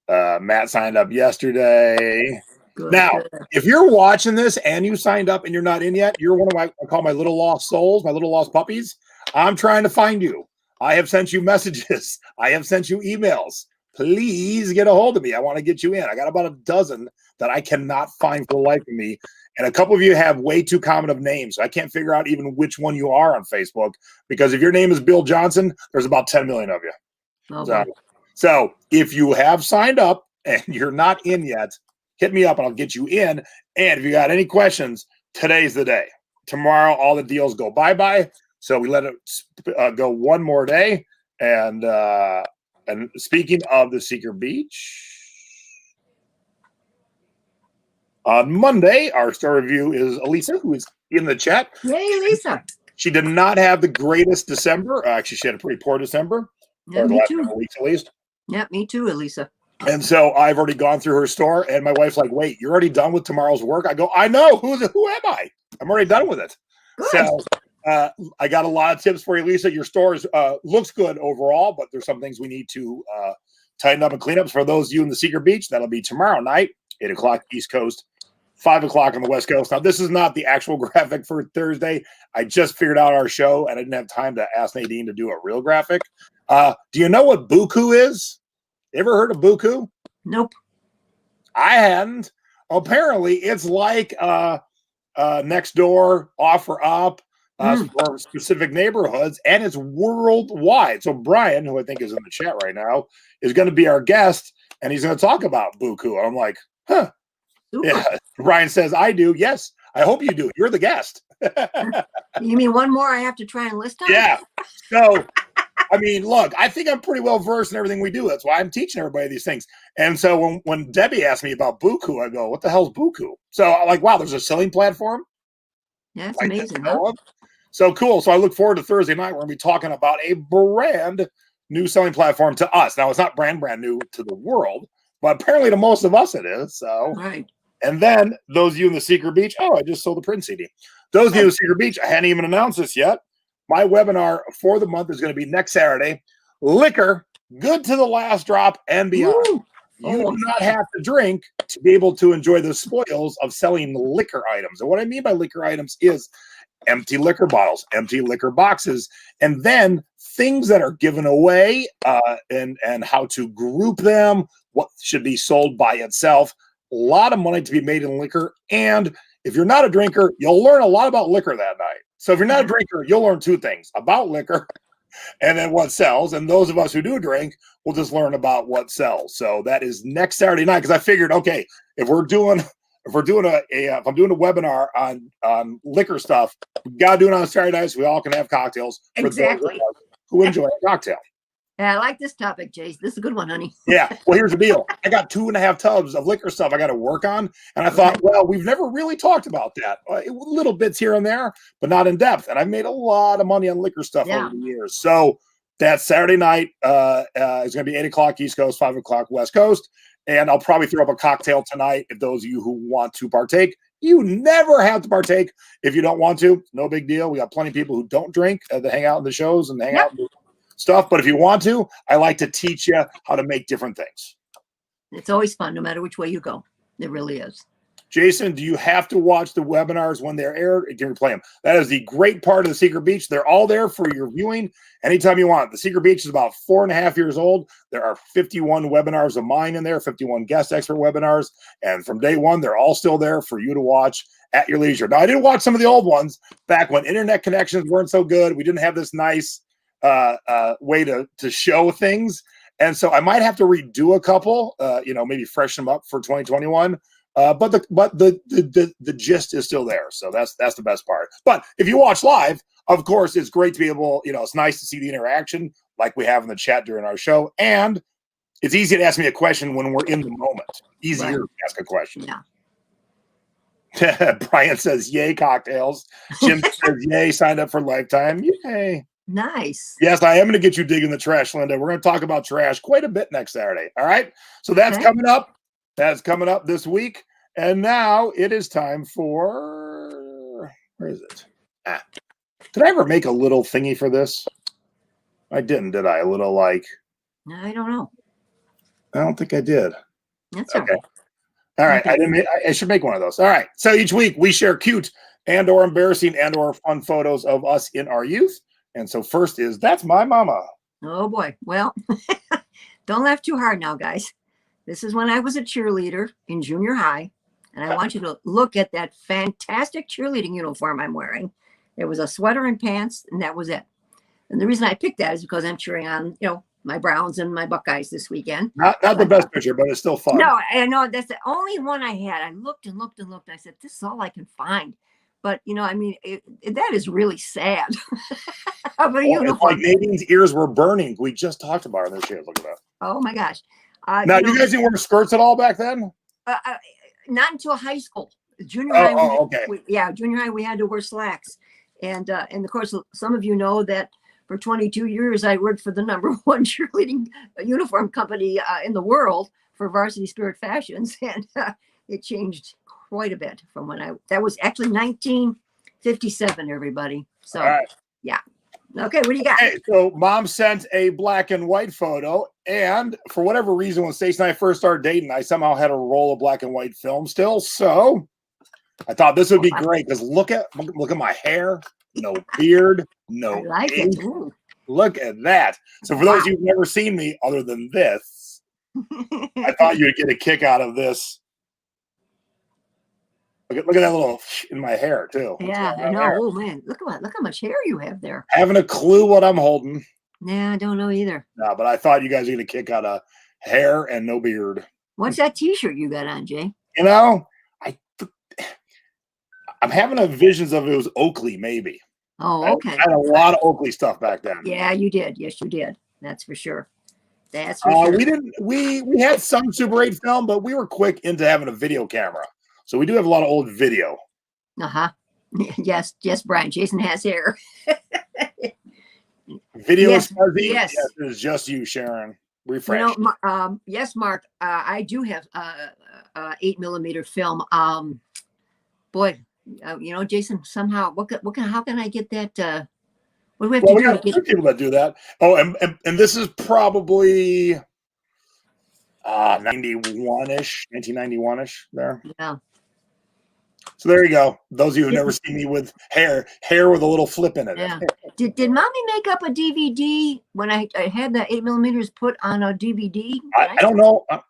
Speaker 1: Matt signed up yesterday.
Speaker 2: Good,
Speaker 1: now,
Speaker 2: good.
Speaker 1: if you're watching this and you signed up and you're not in yet, you're one of my, I call my little lost souls, my little lost puppies. I'm trying to find you. I have sent you messages. I have sent you emails. Please get a hold of me. I want to get you in. I got about a dozen that I cannot find for the life of me. And a couple of you have way too common of names. So I can't figure out even which one you are on Facebook, because if your name is Bill Johnson, there's about 10 million of you.
Speaker 2: Oh,
Speaker 1: so if you have signed up and you're not in yet, hit me up and I'll get you in. And if you got any questions, today's the day. Tomorrow, all the deals go bye-bye. So we let it go one more day. And speaking of the Secret Beach, on Monday, our store review is Elisa, who is in the chat.
Speaker 2: Yay, Lisa.
Speaker 1: She did not have the greatest December. Actually, she had a pretty poor December.
Speaker 2: Yeah,
Speaker 1: or the
Speaker 2: me
Speaker 1: last
Speaker 2: too.
Speaker 1: couple weeks at least.
Speaker 2: Yeah, me too, Elisa.
Speaker 1: And so I've already gone through her store, and my wife's like, wait, you're already done with tomorrow's work? I go, I know. Who am I? I'm already done with it.
Speaker 2: Good.
Speaker 1: So I got a lot of tips for you, Lisa. Your store looks good overall, but there's some things we need to tighten up and clean up. For those of you in the Secret Beach, that'll be tomorrow night, 8 o'clock East Coast, 5 o'clock on the West Coast. Now, this is not the actual graphic for Thursday. I just figured out our show, and I didn't have time to ask Nadine to do a real graphic. Do you know what Buku is? Ever heard of Buku?
Speaker 2: Nope.
Speaker 1: I hadn't. Apparently, it's like Next Door, Offer Up for specific neighborhoods, and it's worldwide. So Brian, who I think is in the chat right now, is going to be our guest, and he's going to talk about Buku. I'm like, huh.
Speaker 2: Super.
Speaker 1: Yeah. Brian says, I do. Yes, I hope you do. You're the guest.
Speaker 2: You mean one more I have to try and list on?
Speaker 1: Yeah. So, I mean, look, I think I'm pretty well versed in everything we do. That's why I'm teaching everybody these things. And so when Debbie asked me about Buku, I go, what the hell's Buku? So I'm like, wow, there's a selling platform?
Speaker 2: Yeah, it's
Speaker 1: Like
Speaker 2: amazing, huh?
Speaker 1: So cool. So I look forward to Thursday night. We're going to be talking about a brand new selling platform to us. Now, it's not brand new to the world, but apparently to most of us it is. So,
Speaker 2: Right.
Speaker 1: And then those of you in the Secret Beach, I just sold the print CD. Those of you in the Secret Beach, I hadn't even announced this yet. My webinar for the month is going to be next Saturday. Liquor, good to the last drop and beyond.
Speaker 2: Woo.
Speaker 1: You do not have to drink to be able to enjoy the spoils of selling liquor items. And what I mean by liquor items is empty liquor bottles, empty liquor boxes, and then things that are given away and how to group them, what should be sold by itself. A lot of money to be made in liquor. And if you're not a drinker, you'll learn a lot about liquor that night. So if you're not a drinker, you'll learn two things about liquor and then what sells. And those of us who do drink will just learn about what sells. So that is next Saturday night. Because I figured, okay, if I'm doing a webinar on liquor stuff, we gotta do it on Saturday night so we all can have cocktails.
Speaker 2: Exactly.
Speaker 1: For those of us who enjoy a cocktail.
Speaker 2: Yeah, I like this topic, Jace. This is a good one, honey.
Speaker 1: Yeah. Well, here's the deal. I got 2.5 tubs of liquor stuff I got to work on. And I thought, well, we've never really talked about that. Little bits here and there, but not in depth. And I've made a lot of money on liquor stuff over the years. So that Saturday night is going to be 8 o'clock East Coast, 5 o'clock West Coast. And I'll probably throw up a cocktail tonight if those of you who want to partake. You never have to partake if you don't want to. No big deal. We got plenty of people who don't drink that hang out in the shows and hang out in the stuff. But if you want to, I like to teach you how to make different things.
Speaker 2: It's always fun, no matter which way you go. It really is.
Speaker 1: Jason, do you have to watch the webinars when they're aired? You can replay them. That is the great part of the Secret Beach. They're all there for your viewing anytime you want. The Secret Beach is about 4.5 years old. There are 51 webinars of mine in there, 51 guest expert webinars. And from day one, they're all still there for you to watch at your leisure. Now, I didn't watch some of the old ones back when internet connections weren't so good. We didn't have this nice way to show things. And so I might have to redo a couple, maybe freshen them up for 2021. But the gist is still there. So that's the best part. But if you watch live, of course, it's great to be able, it's nice to see the interaction like we have in the chat during our show. And it's easy to ask me a question when we're in the moment. Easier
Speaker 2: Right.
Speaker 1: to ask a question.
Speaker 2: Yeah.
Speaker 1: Brian says, "Yay, cocktails." Jim says, "Yay, signed up for lifetime." Yay.
Speaker 2: Nice.
Speaker 1: Yes, I am going to get you digging the trash, Linda. We're going to talk about trash quite a bit next Saturday. All right. So that's coming up. That's coming up this week. And now it is time for, where is it? Did I ever make a little thingy for this? I didn't, did I? A little like,
Speaker 2: I don't know.
Speaker 1: I don't think I did.
Speaker 2: That's
Speaker 1: okay.
Speaker 2: okay.
Speaker 1: All right.
Speaker 2: Okay.
Speaker 1: I should make one of those. All right. So each week we share cute and or embarrassing and or fun photos of us in our youth. And so first is, that's my mama.
Speaker 2: Oh boy. Well, don't laugh too hard now, guys. This is when I was a cheerleader in junior high. And I want you to look at that fantastic cheerleading uniform I'm wearing. It was a sweater and pants, and that was it. And the reason I picked that is because I'm cheering on, my Browns and my Buckeyes this weekend.
Speaker 1: Not the best picture, but it's still fun.
Speaker 2: No, I know that's the only one I had. I looked and looked and looked. I said, this is all I can find. But, that is really sad.
Speaker 1: It's like Nadine's ears were burning. We just talked about it in this year. Look at that.
Speaker 2: Oh, my gosh.
Speaker 1: Now, you guys didn't wear skirts at all back then?
Speaker 2: Not until high school. Junior high.
Speaker 1: Okay.
Speaker 2: Junior high, we had to wear slacks. And of course, some of you know that for 22 years, I worked for the #1 cheerleading uniform company in the world for Varsity Spirit Fashions. And it changed quite a bit from that was actually 1957, everybody. So,
Speaker 1: right.
Speaker 2: Yeah. Okay, what do you got?
Speaker 1: Okay, so Mom sent a black and white photo. And for whatever reason, when Stacey and I first started dating, I somehow had a roll of black and white film still. So I thought this would be great because look at my hair, no beard, no ink. Look at that. So for those of you who've never seen me other than this, I thought you'd get a kick out of this. Look at that little in my hair too.
Speaker 2: Yeah, I know. Oh man, look how much hair you have there.
Speaker 1: Haven't a clue what I'm holding.
Speaker 2: Nah, I don't know either.
Speaker 1: No, but I thought you guys were gonna kick out of hair and no beard.
Speaker 2: What's that T-shirt you got on, Jay?
Speaker 1: I'm having a visions of it was Oakley, maybe.
Speaker 2: Oh, okay.
Speaker 1: I had a lot of Oakley stuff back then.
Speaker 2: Yeah, you did. Yes, you did. That's for sure. That's for sure.
Speaker 1: We didn't. We had some Super 8 film, but we were quick into having a video camera. So we do have a lot of old video.
Speaker 2: Yes, Brian. Jason has hair.
Speaker 1: Video is fuzzy. Yes, it's just you, Sharon. Refresh.
Speaker 2: Yes, Mark. I do have 8mm film. Boy, Jason. Somehow, how can I get that? What do we have to do?
Speaker 1: We got two people that do that. Oh, and this is probably 1991-ish there.
Speaker 2: Yeah.
Speaker 1: So there you go. Those of you who've never seen me with hair with a little flip in it.
Speaker 2: Yeah. Did Mommy make up a DVD when I had the 8mm put on a DVD?
Speaker 1: I don't know. I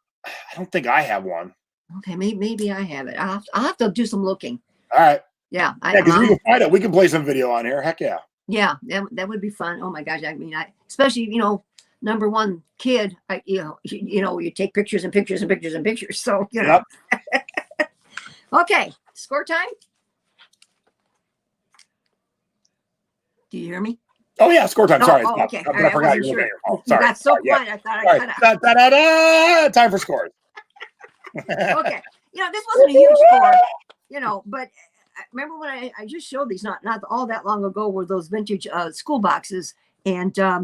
Speaker 1: don't think I have one.
Speaker 2: Okay, maybe I have it. I'll have to do some looking.
Speaker 1: All right.
Speaker 2: Yeah.
Speaker 1: Because we can find it. We can play some video on here. Heck yeah.
Speaker 2: Yeah, that would be fun. Oh my gosh! Especially #1 kid. You take pictures and pictures and pictures and pictures. So
Speaker 1: Yep.
Speaker 2: Okay, score time. Do you hear me?
Speaker 1: Oh yeah, score time. Sorry,
Speaker 2: okay.
Speaker 1: I forgot you were there.
Speaker 2: You got so quiet. I thought I cut out.
Speaker 1: Time for scores.
Speaker 2: Okay, this wasn't a huge score, but. Remember when I just showed these not all that long ago were those vintage school boxes, and I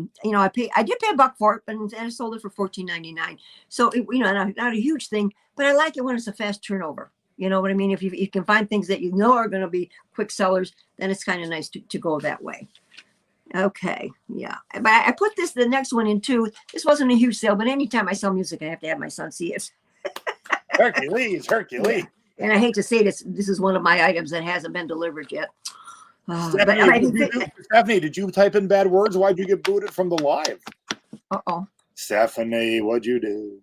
Speaker 2: did pay $1 for it, but I sold it for $14.99. So not a huge thing, but I like it when it's a fast turnover. You know what I mean? If you can find things that are going to be quick sellers, then it's kind of nice to go that way. Okay, yeah. But I put the next one in too. This wasn't a huge sale, but anytime I sell music, I have to have my son see it.
Speaker 1: Hercules.
Speaker 2: Yeah. And I hate to say this is one of my items that hasn't been delivered yet.
Speaker 1: Stephanie, did you type in bad words? Why'd you get booted from the live? Stephanie, what'd you do?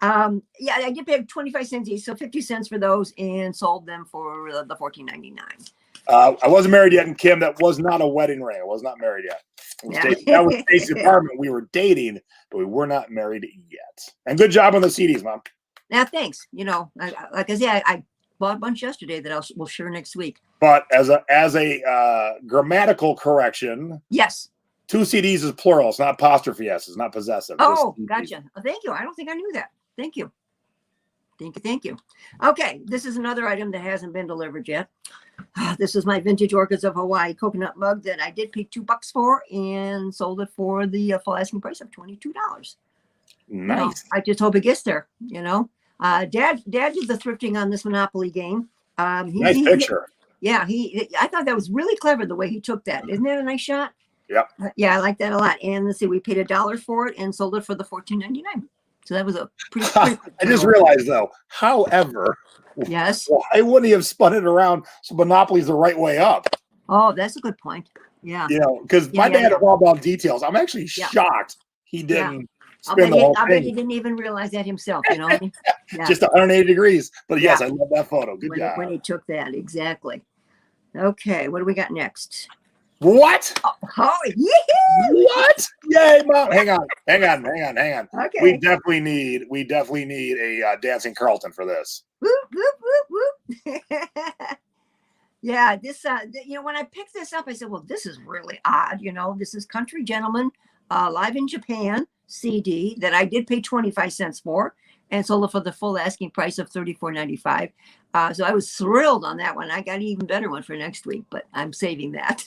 Speaker 2: Yeah, I did pay 25 cents each, so 50 cents for those, and sold them for the $14.99.
Speaker 1: I wasn't married yet, and Kim, that was not a wedding ring. I was not married yet. That was Stacey's apartment. We were dating, but we were not married yet. And good job on the CDs, Mom.
Speaker 2: Now, thanks. Like I said, I bought a bunch yesterday that we'll share next week.
Speaker 1: But as a grammatical correction,
Speaker 2: yes,
Speaker 1: Two CDs is plural. It's not apostrophe S. It's not possessive.
Speaker 2: Oh, gotcha. Oh, thank you. I don't think I knew that. Thank you. Thank you. Thank you. Okay. This is another item that hasn't been delivered yet. This is my vintage Orchids of Hawaii coconut mug that I did pay $2 for and sold it for the full asking price of $22.
Speaker 1: Nice.
Speaker 2: You know, I just hope it gets there. You know, Dad did the thrifting on this Monopoly game.
Speaker 1: Nice picture.
Speaker 2: Yeah, I thought that was really clever the way he took that. Isn't that a nice shot?
Speaker 1: Yep.
Speaker 2: Yeah, I like that a lot. And let's see, we paid $1 for it and sold it for the $14.99. So that was a pretty
Speaker 1: I just realized though, however,
Speaker 2: yes,
Speaker 1: why wouldn't he have spun it around so Monopoly's the right way up?
Speaker 2: Oh, that's a good point. Yeah.
Speaker 1: You know, because my dad is all about details. I'm actually shocked he didn't spin the whole thing.
Speaker 2: I bet he didn't even realize that himself, you know.
Speaker 1: Just 180 degrees. But yes, I love that photo. Good job.
Speaker 2: When he took that, exactly. Okay, what do we got next?
Speaker 1: What?
Speaker 2: Oh, yeah.
Speaker 1: What? Yay, Mom. Hang on.
Speaker 2: Okay.
Speaker 1: We definitely need a dancing Carlton for this.
Speaker 2: Whoop, whoop, whoop, whoop. Yeah, this you know, when I picked this up, I said, well, this is really odd. You know, this is Country Gentleman Live in Japan CD that I did pay 25 cents for and sold it for the full asking price of $34.95. So I was thrilled on that one. I got an even better one for next week, but I'm saving that.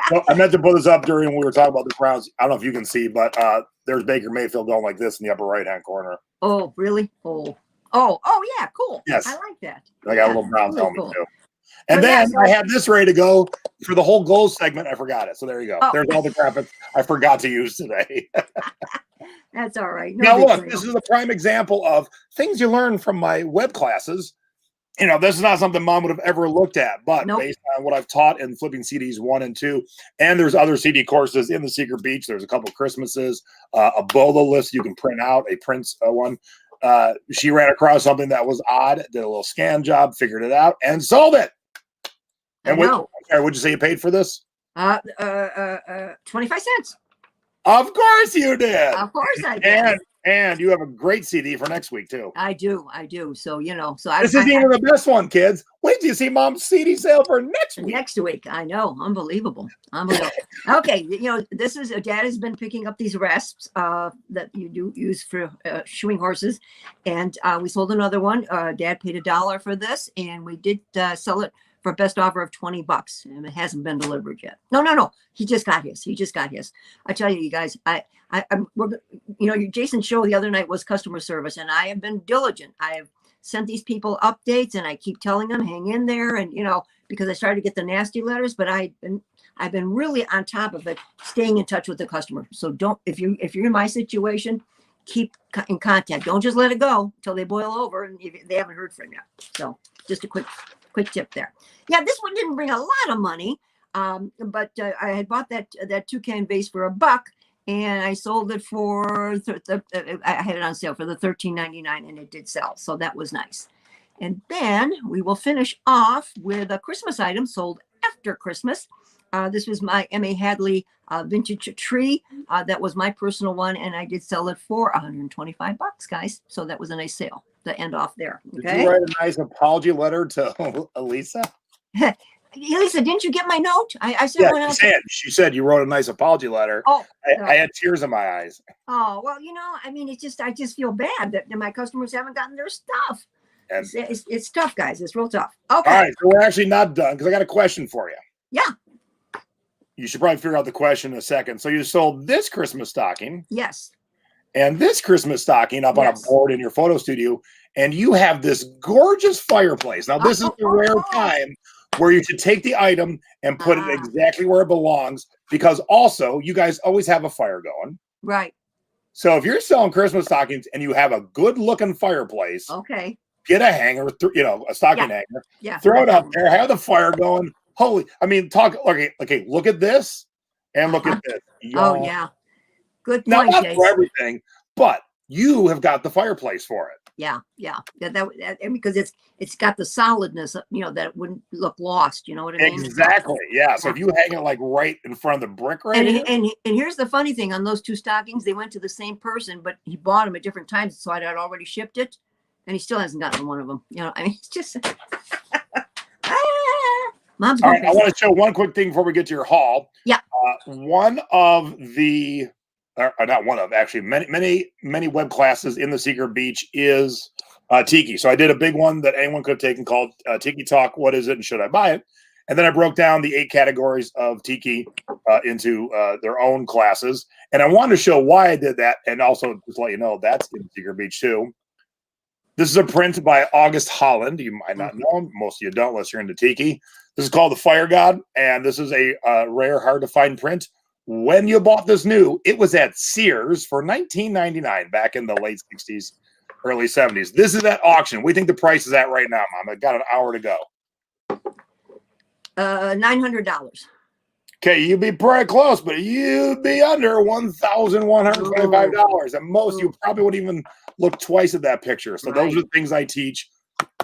Speaker 1: Well, I meant to put this up during when we were talking about the Browns. I don't know if you can see, but there's Baker Mayfield going like this in the upper right-hand corner.
Speaker 2: Oh, really? Oh, yeah, cool.
Speaker 1: Yes.
Speaker 2: I like that.
Speaker 1: I got a little Browns
Speaker 2: really
Speaker 1: helmet
Speaker 2: cool.
Speaker 1: too. And then I had this ready to go for the whole goals segment. I forgot it. So there you go. There's all the graphics I forgot to use today.
Speaker 2: That's all right.
Speaker 1: Now, look, this is a prime example of things you learn from my web classes. You know, this is not something Mom would have ever looked at, but based on what I've taught in flipping CDs 1 and 2, and there's other CD courses in the Secret Beach. There's a couple of Christmases, a bolo list you can print out, a Prince one. She ran across something that was odd, did a little scan job, figured it out, and sold it. And what'd you say you paid for this?
Speaker 2: 25 cents.
Speaker 1: Of course you did.
Speaker 2: Of course I did.
Speaker 1: And you have a great CD for next week too.
Speaker 2: I do. So you know,
Speaker 1: this isn't even the best one, kids. Wait till you see Mom's CD sale for next week.
Speaker 2: Next week, I know, unbelievable. Okay, you know, this is Dad has been picking up these rasps that you do use for shoeing horses, and we sold another one. Dad paid $1 for this, and we did sell it for best offer of $20, and it hasn't been delivered yet. No. He just got his. I tell you guys, Jason's show the other night was customer service, and I have been diligent. I have sent these people updates, and I keep telling them, hang in there, and because I started to get the nasty letters, but I've been really on top of it, staying in touch with the customer. So if you're in my situation, keep in contact. Don't just let it go until they boil over and they haven't heard from you. So just a quick tip there. Yeah, this one didn't bring a lot of money, but I had bought that toucan vase for $1, and I sold it for I had it on sale for the $13.99, and it did sell, so that was nice. And then we will finish off with a Christmas item sold after Christmas. This was my M.A. Hadley vintage tree. That was my personal one, and I did sell it for $125, guys. So that was a nice sale to end off there. Okay?
Speaker 1: Did you write a nice apology letter to Elisa?
Speaker 2: Elisa, didn't you get my note? I sent one out.
Speaker 1: She said you wrote a nice apology letter. Oh, I had tears in my eyes.
Speaker 2: Oh, well, I mean, I just feel bad that my customers haven't gotten their stuff. And it's tough, guys. It's real tough. Okay.
Speaker 1: All right, so we're actually not done because I got a question for you.
Speaker 2: Yeah.
Speaker 1: You should probably figure out the question in a second. So you sold this Christmas stocking.
Speaker 2: Yes.
Speaker 1: And this Christmas stocking up on a board in your photo studio. And you have this gorgeous fireplace. Now, this is the rare time where you should take the item and put it exactly where it belongs, because also you guys always have a fire going.
Speaker 2: Right.
Speaker 1: So if you're selling Christmas stockings and you have a good looking fireplace, get a hanger, a stocking hanger, throw it up there, have the fire going. Look at this and look at this.
Speaker 2: Oh, yeah. Good point,
Speaker 1: now, not for everything, but you have got the fireplace for it.
Speaker 2: Yeah. That because it's got the solidness, that it wouldn't look lost. You know what I mean?
Speaker 1: Exactly. Yeah. So if you hang it like right in front of the brick,
Speaker 2: and here's the funny thing: on those two stockings, they went to the same person, but he bought them at different times, so I had already shipped it, and he still hasn't gotten one of them. I mean, it's just Mom's
Speaker 1: All
Speaker 2: going
Speaker 1: right, I
Speaker 2: crazy.
Speaker 1: want to show one quick thing before we get to your haul.
Speaker 2: Yeah.
Speaker 1: One of the, or not one of, actually, many web classes in the Secret Beach is Tiki. So I did a big one that anyone could have taken called Tiki Talk. What is it and should I buy it? And then I broke down the 8 categories of Tiki into their own classes. And I wanted to show why I did that, and also just let you know that's in Secret Beach too. This is a print by August Holland. You might not know him. Most of you don't unless you're into Tiki. This is called the Fire God, and this is a rare, hard-to-find print. When you bought this new, it was at Sears for $19.99 back in the late 60s, early 70s. This is at auction. We think the price is at right now, Mom. I've got an hour to go.
Speaker 2: $900.
Speaker 1: Okay, you'd be pretty close, but you'd be under $1,125. And most you probably wouldn't even look twice at that picture. So those are the things I teach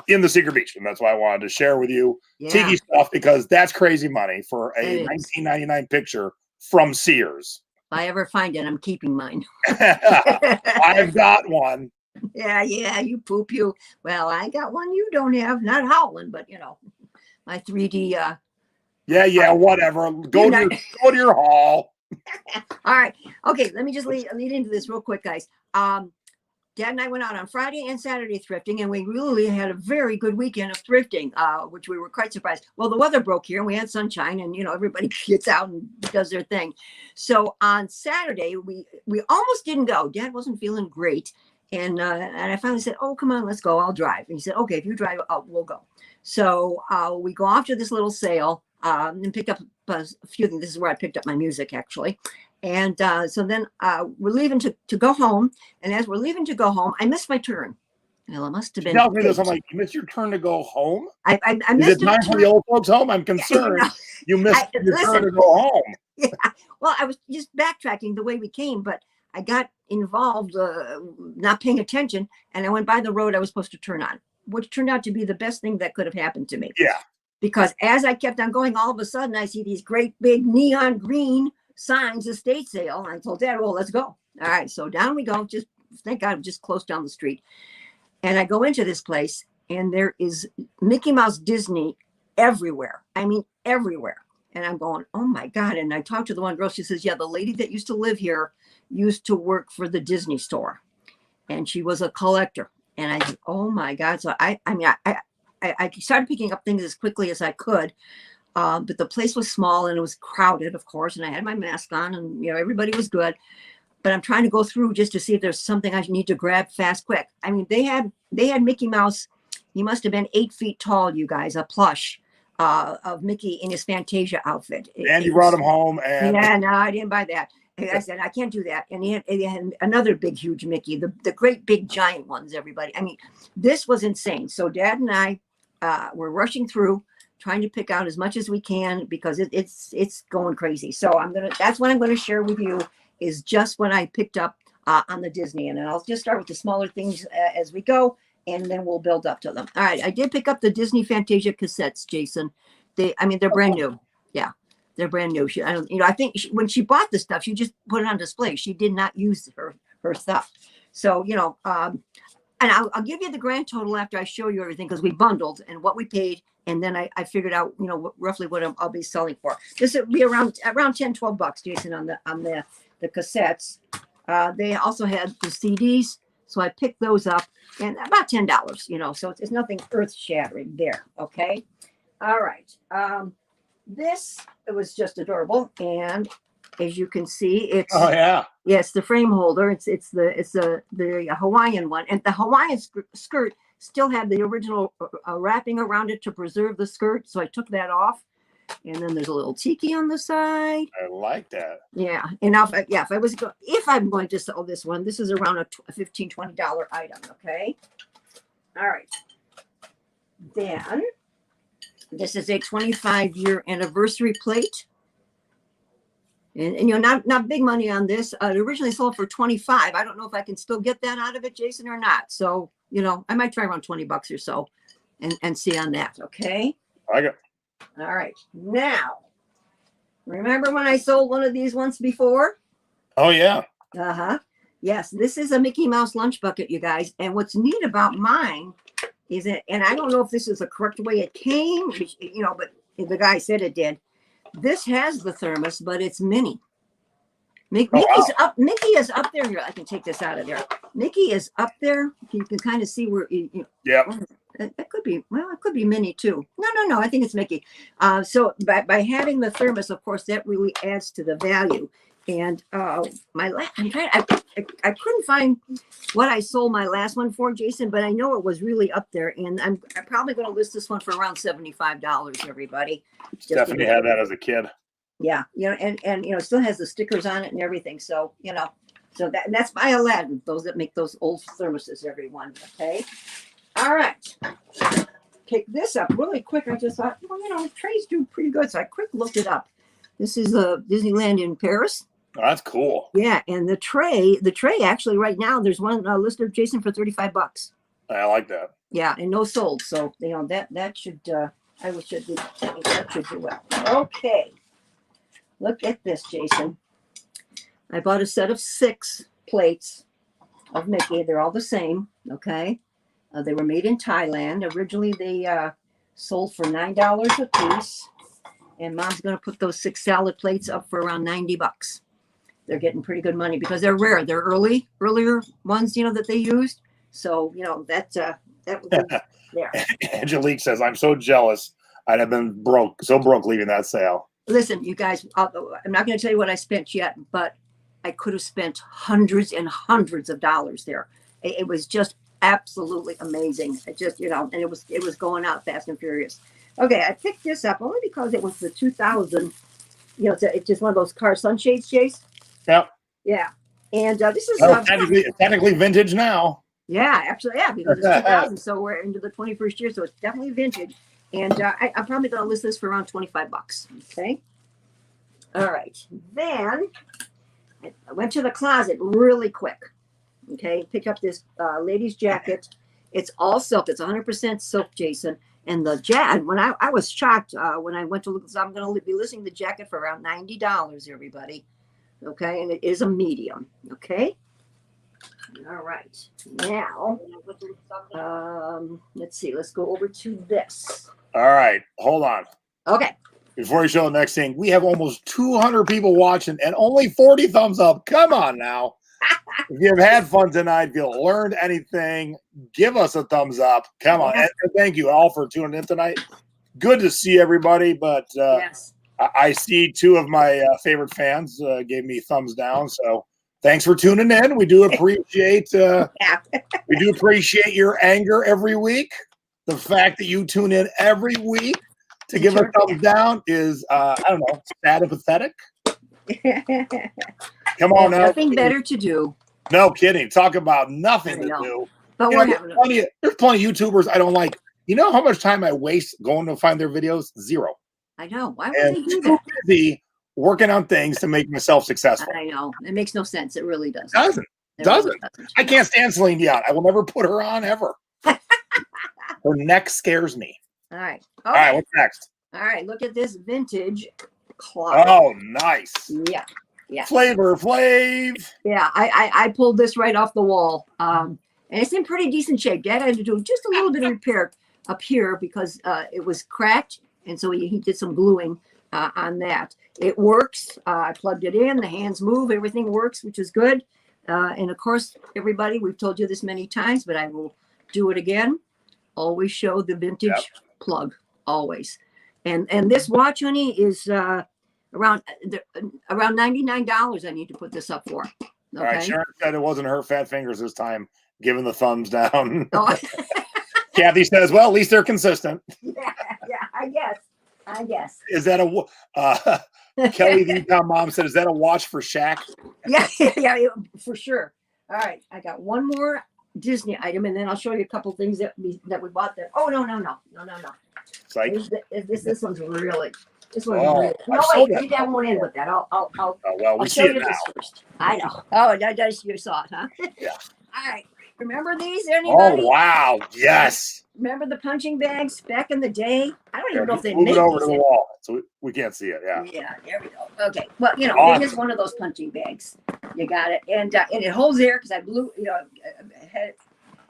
Speaker 1: in the Secret Beach, and that's why I wanted to share with you Tiki stuff, because that's crazy money for a $19.99 picture from Sears.
Speaker 2: If I ever find it, I'm keeping mine.
Speaker 1: I've got one.
Speaker 2: Yeah, you poop you. Well, I got one you don't have, not Howland, but you know, my 3D.
Speaker 1: Yeah, whatever. Go to your haul.
Speaker 2: All right. Okay, let me just lead into this real quick, guys. Dad and I went out on Friday and Saturday thrifting, and we really had a very good weekend of thrifting, which we were quite surprised. Well, the weather broke here, and we had sunshine, and, you know, everybody gets out and does their thing. So on Saturday, we almost didn't go. Dad wasn't feeling great, and I finally said, oh, come on, let's go. I'll drive. And he said, okay, if you drive, we'll go. So we go off to this little sale and picked up a few things. This is where I picked up my music, actually. And so then we're leaving to go home. And as we're leaving to go home, I missed my turn. Well, it must have been.
Speaker 1: Tell me this. I'm like, you missed your turn to go home?
Speaker 2: I
Speaker 1: missed it. Is it time for the old folks home? I'm concerned. You missed your turn to go home.
Speaker 2: Yeah. Well, I was just backtracking the way we came, but I got involved not paying attention, and I went by the road I was supposed to turn on, which turned out to be the best thing that could have happened to me.
Speaker 1: Yeah.
Speaker 2: Because as I kept on going, all of a sudden I see these great big neon green signs, estate sale. And I told Dad, well, let's go. All right. So down we go. Just thank God, just close down the street. And I go into this place, and there is Mickey Mouse Disney everywhere. I mean, everywhere. And I'm going, oh my God. And I talked to the one girl. She says, yeah, the lady that used to live here used to work for the Disney store, and she was a collector. And I said, oh my God. So I started picking up things as quickly as I could. But the place was small, and it was crowded, of course. And I had my mask on, and, you know, everybody was good. But I'm trying to go through just to see if there's something I need to grab fast, quick. I mean, they had Mickey Mouse. He must have been 8 feet tall, you guys, a plush of Mickey in his Fantasia outfit.
Speaker 1: And you brought him home. And
Speaker 2: yeah, no, I didn't buy that. I said, I can't do that. And he had another big, huge Mickey, the great big giant ones, everybody. I mean, this was insane. So Dad and I were rushing through, trying to pick out as much as we can, because it's going crazy. So that's what I'm going to share with you, is just what I picked up on the Disney. And I'll just start with the smaller things as we go, and then we'll build up to them. All right. I did pick up the Disney Fantasia cassettes, Jason. They're brand new. Yeah. They're brand new. I think when she bought the stuff, she just put it on display. She did not use her stuff. So, and I'll give you the grand total after I show you everything, because we bundled and what we paid. And then I figured out, roughly what I'll be selling for. This would be around $10-12, Jason, on the cassettes. They also had the CDs. So I picked those up, and about $10, so it's nothing earth shattering there. Okay. All right. It was just adorable. And as you can see, it's it's the frame holder. It's the Hawaiian one, and the Hawaiian skirt still had the original wrapping around it to preserve the skirt. So I took that off, and then there's a little tiki on the side.
Speaker 1: I like that.
Speaker 2: Yeah, and now if I'm going to sell this one, this is around a $15-20 item. Okay. All right. Then this is a 25-year anniversary plate. And not big money on this. It originally sold for $25. I don't know if I can still get that out of it, Jason, or not. So, I might try around $20 or so and see on that. Okay.
Speaker 1: I got.
Speaker 2: All right. Now, remember when I sold one of these once before?
Speaker 1: Oh, yeah.
Speaker 2: Uh-huh. Yes. This is a Mickey Mouse lunch bucket, you guys. And what's neat about mine is and I don't know if this is the correct way it came, but The guy said it did. This has the thermos, but it's mini.
Speaker 1: wow.
Speaker 2: Mickey's up. Mickey is up there. Here, I can take this out of there. Mickey is up there. You can kind of see where.
Speaker 1: Yep.
Speaker 2: That could be. Well, it could be Minnie too. No. I think it's Mickey. So by having the thermos, of course, that really adds to the value. And I couldn't find what I sold my last one for, Jason, but I know it was really up there. And I'm probably going to list this one for around $75. Everybody.
Speaker 1: Definitely had that as a kid.
Speaker 2: Yeah, and it still has the stickers on it and everything. So so that's by Aladdin. Those that make those old thermoses, everyone. Okay. All right. Pick this up really quick. I just thought, trays do pretty good, so I quick looked it up. This is Disneyland in Paris.
Speaker 1: Oh, that's cool.
Speaker 2: Yeah, and the tray actually right now there's one listed, Jason, for $35.
Speaker 1: I like that.
Speaker 2: Yeah, and no sold. So that should that should do well. Okay. Look at this, Jason. I bought a set of 6 plates of Mickey. They're all the same, okay? They were made in Thailand. Originally, they sold for $9 a piece. And Mom's going to put those 6 salad plates up for around $90. They're getting pretty good money because they're rare. They're earlier ones, that they used. So, that would be there.
Speaker 1: Angelique says, I'm so jealous. I'd have been broke leaving that sale.
Speaker 2: Listen, you guys, I'm not going to tell you what I spent yet, but I could have spent hundreds and hundreds of dollars there. It was just absolutely amazing. It just, and it was going out fast and furious. Okay, I picked this up only because it was the 2000. It's just one of those car sunshades, Jace.
Speaker 1: Yep.
Speaker 2: Yeah, and this is
Speaker 1: technically vintage now.
Speaker 2: Yeah, absolutely. Yeah, because it's 2000, so we're into the 21st year, so it's definitely vintage. And I'm probably going to list this for around $25. Okay. All right. Then I went to the closet really quick. Okay. Pick up this lady's jacket. It's all silk. It's 100% silk, Jason. And the jacket, when I was shocked when I went to look, so I'm going to be listing the jacket for around $90, everybody. Okay. And it is a medium. Okay. All right. Now, let's see. Let's go over to this.
Speaker 1: All right. Hold on.
Speaker 2: Okay.
Speaker 1: Before you show the next thing, we have almost 200 people watching and only 40 thumbs up. Come on now. If you've had fun tonight, if you learned anything, give us a thumbs up. Come on. And thank you all for tuning in tonight. Good to see everybody. But
Speaker 2: yes.
Speaker 1: I see 2 of my favorite fans gave me thumbs down. So thanks for tuning in. We do appreciate your anger every week. The fact that you tune in every week to give a thumbs down is, I don't know, sad and pathetic. Come on now.
Speaker 2: Nothing better to do.
Speaker 1: No kidding. Talk about nothing to do.
Speaker 2: But
Speaker 1: there's plenty of YouTubers I don't like. You know how much time I waste going to find their videos? 0.
Speaker 2: I know. Why would they do that?
Speaker 1: Busy working on things to make myself successful.
Speaker 2: I know. It makes no sense. It really doesn't.
Speaker 1: Doesn't.
Speaker 2: Really doesn't.
Speaker 1: I can't stand Celine Dion. I will never put her on ever. Her neck scares me.
Speaker 2: All right.
Speaker 1: All right, what's next?
Speaker 2: All right, look at this vintage clock.
Speaker 1: Oh, nice.
Speaker 2: Yeah.
Speaker 1: Flavor Flav.
Speaker 2: Yeah, I pulled this right off the wall. And it's in pretty decent shape. Dad had to do just a little bit of repair up here because it was cracked. And so he did some gluing on that. It works. I plugged it in. The hands move. Everything works, which is good. And of course, everybody, we've told you this many times, but I will do it again. Always show the vintage plug. Always. And this watch, honey, is around $99. I need to put this up for. Okay?
Speaker 1: All right. Sharon said it wasn't her fat fingers this time, giving the thumbs down.
Speaker 2: Oh.
Speaker 1: Kathy says, well, at least they're consistent.
Speaker 2: Yeah, I guess.
Speaker 1: Is that a Kelly the Utah mom said, is that a watch for Shaq?
Speaker 2: Yeah, for sure. All right. I got one more Disney item, and then I'll show you a couple things that we bought there. Oh, no.
Speaker 1: Like,
Speaker 2: this one's really. This one's really. No, wait, leave that one in with that. I'll
Speaker 1: we
Speaker 2: show
Speaker 1: see it
Speaker 2: you
Speaker 1: now.
Speaker 2: this first. I know. Oh, that's you saw it, huh?
Speaker 1: Yeah.
Speaker 2: All right. Remember these? Anybody?
Speaker 1: Oh wow! Yes.
Speaker 2: Remember the punching bags back in the day? I don't even know if they
Speaker 1: move
Speaker 2: make
Speaker 1: it over
Speaker 2: these
Speaker 1: to the wall, so we can't see it. Yeah.
Speaker 2: Yeah. There we go. Okay. Well, it is one of those punching bags. You got it, and it holds air because I blew.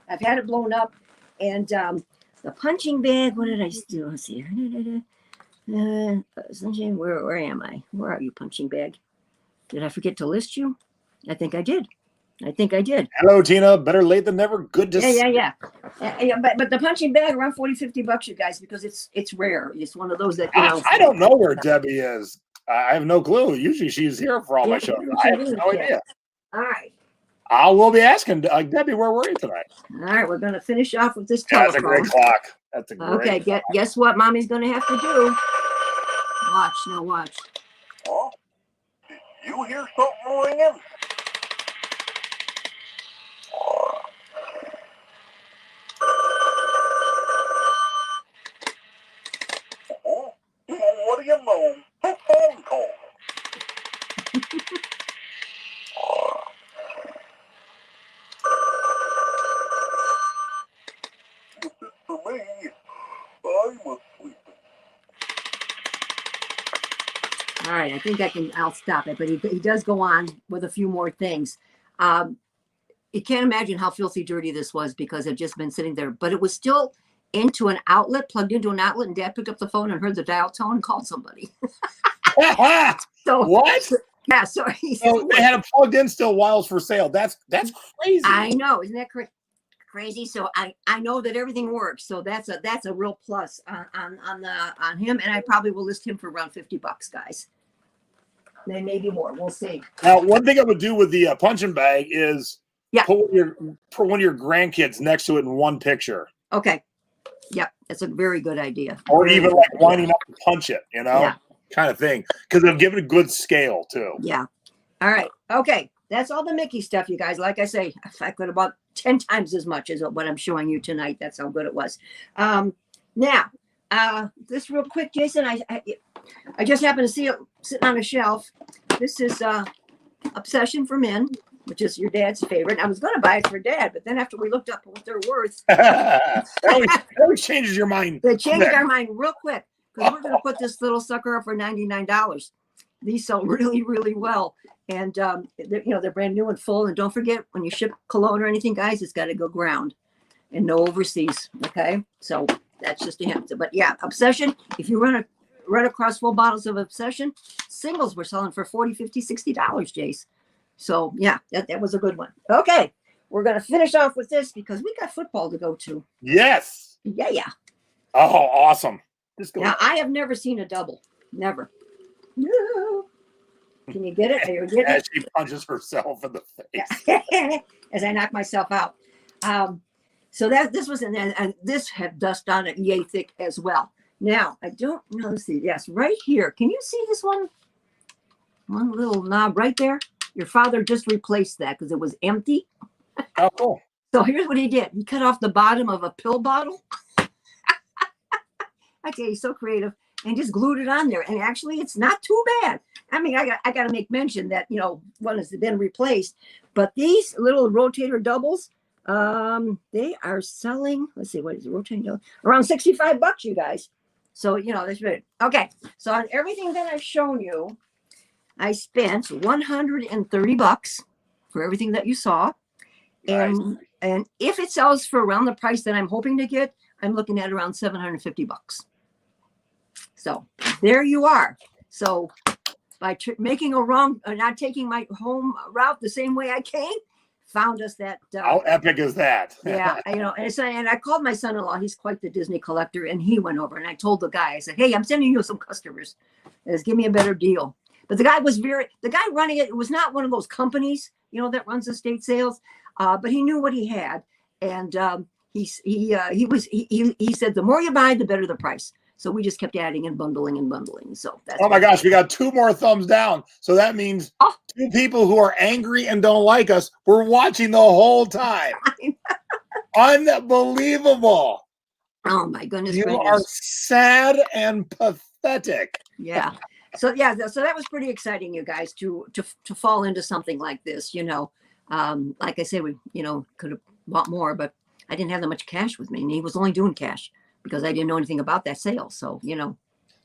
Speaker 2: I've had it blown up, and the punching bag. What did I do? Let's see. Sunshine, where am I? Where are you, punching bag? Did I forget to list you? I think I did.
Speaker 1: Hello, Tina. Better late than never. Good to see.
Speaker 2: Yeah. But the punching bag around $40-50, you guys, because it's rare. It's one of those that
Speaker 1: I don't know where Debbie is. I have no clue. Usually she's here for all my shows. I have no idea.
Speaker 2: All right.
Speaker 1: I will be asking Debbie, where were you tonight?
Speaker 2: All right, we're gonna finish off with this
Speaker 1: Yeah,
Speaker 2: telephone.
Speaker 1: that's a great clock. That's a great
Speaker 2: clock. Guess what Mommy's gonna have to do? Watch.
Speaker 3: Oh, did you hear something ringing? Oh, what do you know? A phone call. For me, I'm asleep.
Speaker 2: All right, I think I'll stop it, but he does go on with a few more things. You can't imagine how filthy dirty this was because it had just been sitting there, but it was still plugged into an outlet, and Dad picked up the phone and heard the dial tone and called somebody. So
Speaker 1: what?
Speaker 2: Yeah, so
Speaker 1: they had it plugged in still while it's for sale. That's crazy.
Speaker 2: I know, isn't that crazy? So I know that everything works. So that's a real plus on him, and I probably will list him for around $50, guys. Then maybe more. We'll see.
Speaker 1: Now, one thing I would do with the punching bag is put one of your grandkids next to it in one picture.
Speaker 2: Okay. Yep, that's a very good idea.
Speaker 1: Or even like winding up to punch it, kind of thing, because it'll give it a good scale too.
Speaker 2: Yeah. All right. Okay. That's all the Mickey stuff, you guys. Like I say, I could about 10 times as much as what I'm showing you tonight. That's how good it was. Now, this real quick, Jason, I just happened to see it sitting on a shelf. This is Obsession for Men, which is your dad's favorite. I was going to buy it for Dad, but then after we looked up what they're worth,
Speaker 1: that always changes your mind.
Speaker 2: It changed our mind real quick because we're going to put this little sucker up for $99. These sell really, really well. And, they're brand new and full. And don't forget, when you ship cologne or anything, guys, it's got to go ground and no overseas. Okay. So that's just a hint. But yeah, Obsession, if you run across full bottles of Obsession, singles we're selling for $40, $50, $60, Jace. So yeah, that was a good one. Okay. We're going to finish off with this because we got football to go to.
Speaker 1: Yes.
Speaker 2: Yeah.
Speaker 1: Oh, awesome.
Speaker 2: Now, I have never seen a double. Never. No. Can you get it? Are you getting
Speaker 1: As she punches herself in the
Speaker 2: face. As I knock myself out. So this was, and this had dust on it yay thick as well. Now, I don't know. Let's see. Yes, right here. Can you see this one? One little knob right there. Your father just replaced that because it was empty.
Speaker 1: Oh, cool.
Speaker 2: So here's what he did. He cut off the bottom of a pill bottle. I tell you, he's so creative. And just glued it on there. And actually, it's not too bad. I mean, I got to make mention that, one has been replaced. But these little rotator doubles, they are selling, let's see, what is it, rotating double? Around $65, you guys. So, that's good. Okay. So on everything that I've shown you, I spent $130 for everything that you saw.
Speaker 1: Nice.
Speaker 2: And if it sells for around the price that I'm hoping to get, I'm looking at around $750. So there you are. So by making a wrong, not taking my home route the same way I came, found us that.
Speaker 1: How epic is that?
Speaker 2: Yeah, and I called my son-in-law. He's quite the Disney collector, and he went over and I told the guy, I said, "Hey, I'm sending you some customers. Give me a better deal." But the guy running it was not one of those companies, that runs estate sales, but he knew what he had, and he said the more you buy, the better the price. So we just kept adding and bundling. So that's
Speaker 1: my gosh, we got 2 more thumbs down. So that means 2 people who are angry and don't like us were watching the whole time. Unbelievable.
Speaker 2: Oh my goodness.
Speaker 1: You are sad and pathetic.
Speaker 2: Yeah. So that was pretty exciting, you guys, to fall into something like this, like I said, we, could have bought more, but I didn't have that much cash with me, and he was only doing cash because I didn't know anything about that sale. So,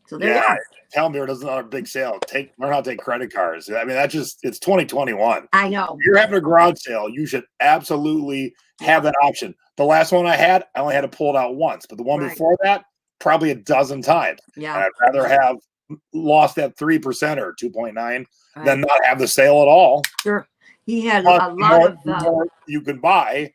Speaker 2: so there you are.
Speaker 1: Tell me it doesn't have a big sale. Learn how to take credit cards. I mean, it's 2021.
Speaker 2: I know.
Speaker 1: If you're having a garage sale, you should absolutely have that option. The last one I only had to pull it out once, but the one before that, probably a dozen times.
Speaker 2: Yeah.
Speaker 1: And I'd rather have lost that 3% or 2.9
Speaker 2: Right.
Speaker 1: than not have the sale at all.
Speaker 2: Sure. He had
Speaker 1: Plus,
Speaker 2: a
Speaker 1: the
Speaker 2: lot
Speaker 1: more,
Speaker 2: of
Speaker 1: the more you can buy,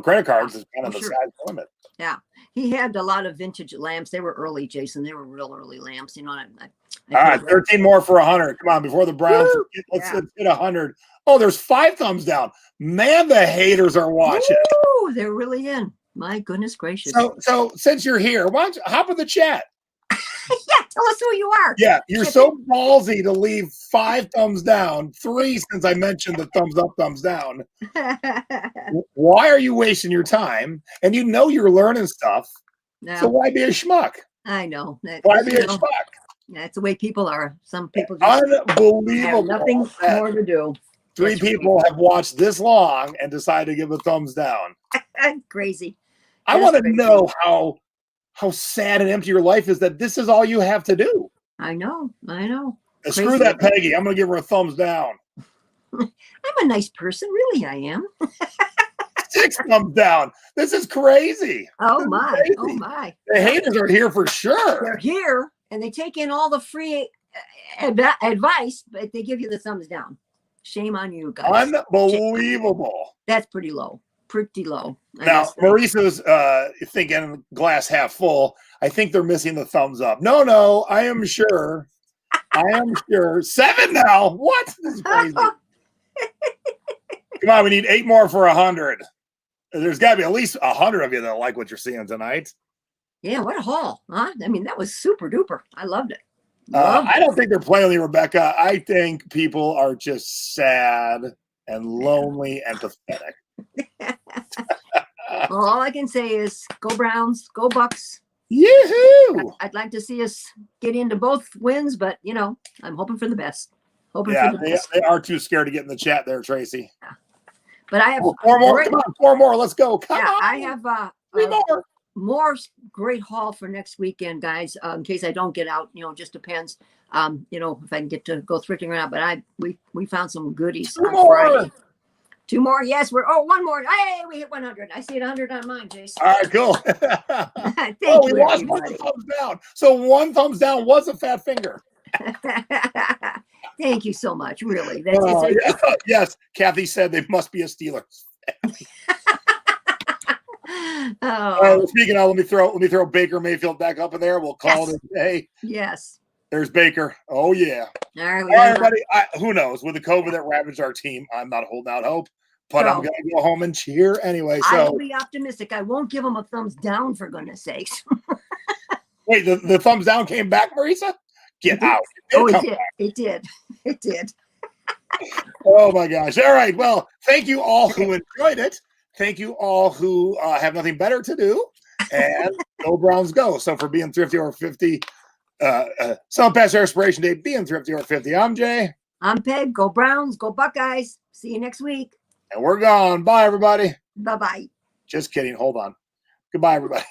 Speaker 1: credit cards is kind of
Speaker 2: Oh,
Speaker 1: the
Speaker 2: sure.
Speaker 1: sky's the limit.
Speaker 2: Yeah. He had a lot of vintage lamps. They were early, Jason. They were real early lamps. You know, I
Speaker 1: All right,
Speaker 2: paid
Speaker 1: 13 more for 100. Come on, before the Browns.
Speaker 2: Woo!
Speaker 1: Let's
Speaker 2: Yeah.
Speaker 1: hit 100. Oh, there's 5 thumbs down. Man, the haters are watching.
Speaker 2: Woo! They're really in. My goodness gracious.
Speaker 1: So since you're here, why don't you hop in the chat?
Speaker 2: Yeah, tell us who you are.
Speaker 1: Yeah, you're so ballsy to leave 5 thumbs down, 3 since I mentioned the thumbs up, thumbs down. Why are you wasting your time? And you're learning stuff.
Speaker 2: No,
Speaker 1: So why be a schmuck?
Speaker 2: I know.
Speaker 1: Why be a schmuck?
Speaker 2: That's the way people are. Some people just
Speaker 1: Unbelievable.
Speaker 2: have nothing more to do.
Speaker 1: 3
Speaker 2: That's
Speaker 1: people have watched this long and decided to give a thumbs down.
Speaker 2: Crazy.
Speaker 1: I want to know how sad and empty your life is that this is all you have to do.
Speaker 2: I know.
Speaker 1: Screw that Peggy. I'm going to give her a thumbs down.
Speaker 2: I'm a nice person. Really, I am.
Speaker 1: 6 thumbs down. This is crazy.
Speaker 2: Oh my.
Speaker 1: Crazy.
Speaker 2: Oh my.
Speaker 1: The haters are here for sure.
Speaker 2: They're here and they take in all the free advice, but they give you the thumbs down. Shame on you guys.
Speaker 1: Unbelievable.
Speaker 2: That's pretty low. Pretty low.
Speaker 1: Now, Marissa's thinking glass half full. I think they're missing the thumbs up. No, I am sure. 7 now. What? This is crazy. Come on, we need 8 more for 100. There's got to be at least 100 of you that like what you're seeing tonight.
Speaker 2: Yeah, what a haul, huh? I mean, that was super duper. I loved it.
Speaker 1: I don't think they're playing you, Rebecca. I think people are just sad and lonely and pathetic.
Speaker 2: Well, all I can say is go Browns, go Bucks.
Speaker 1: Yoo-hoo!
Speaker 2: I'd like to see us get into both wins, but I'm hoping for the best.
Speaker 1: They are too scared to get in the chat there, Tracy.
Speaker 2: Yeah. But I have
Speaker 1: 4 more. Come on, 4 more. Let's go. Come on.
Speaker 2: I have
Speaker 1: 3 more.
Speaker 2: Great haul for next weekend, guys. In case I don't get out, just depends. If I can get to go thrifting or not. But we found some goodies on Friday. 2 more. Yes, one more. Hey, we hit 100. I see it 100 on mine, Jason.
Speaker 1: All right, cool.
Speaker 2: Thank
Speaker 1: we
Speaker 2: you,
Speaker 1: lost 1 thumbs down. So 1 thumbs down was a fat finger.
Speaker 2: Thank you so much. Really.
Speaker 1: Yes, Kathy said they must be a Steelers. Speaking of, let me throw Baker Mayfield back up in there. We'll call it a day.
Speaker 2: Yes.
Speaker 1: There's Baker. Oh yeah.
Speaker 2: All right,
Speaker 1: everybody. Who knows? With the COVID that ravaged our team, I'm not holding out hope, but I'm gonna go home and cheer anyway. So
Speaker 2: I will be optimistic. I won't give them a thumbs down for goodness sakes.
Speaker 1: Wait, the thumbs down came back, Marisa? Get out.
Speaker 2: It did.
Speaker 1: Oh my gosh. All right. Well, thank you all who enjoyed it. Thank you all who have nothing better to do. And go Browns go. So for being thrifty or 50, some past expiration date, being thrifty or 50. I'm Jay.
Speaker 2: I'm Peg. Go Browns. Go Buckeyes. See you next week.
Speaker 1: And we're gone. Bye, everybody.
Speaker 2: Bye-bye.
Speaker 1: Just kidding. Hold on. Goodbye, everybody.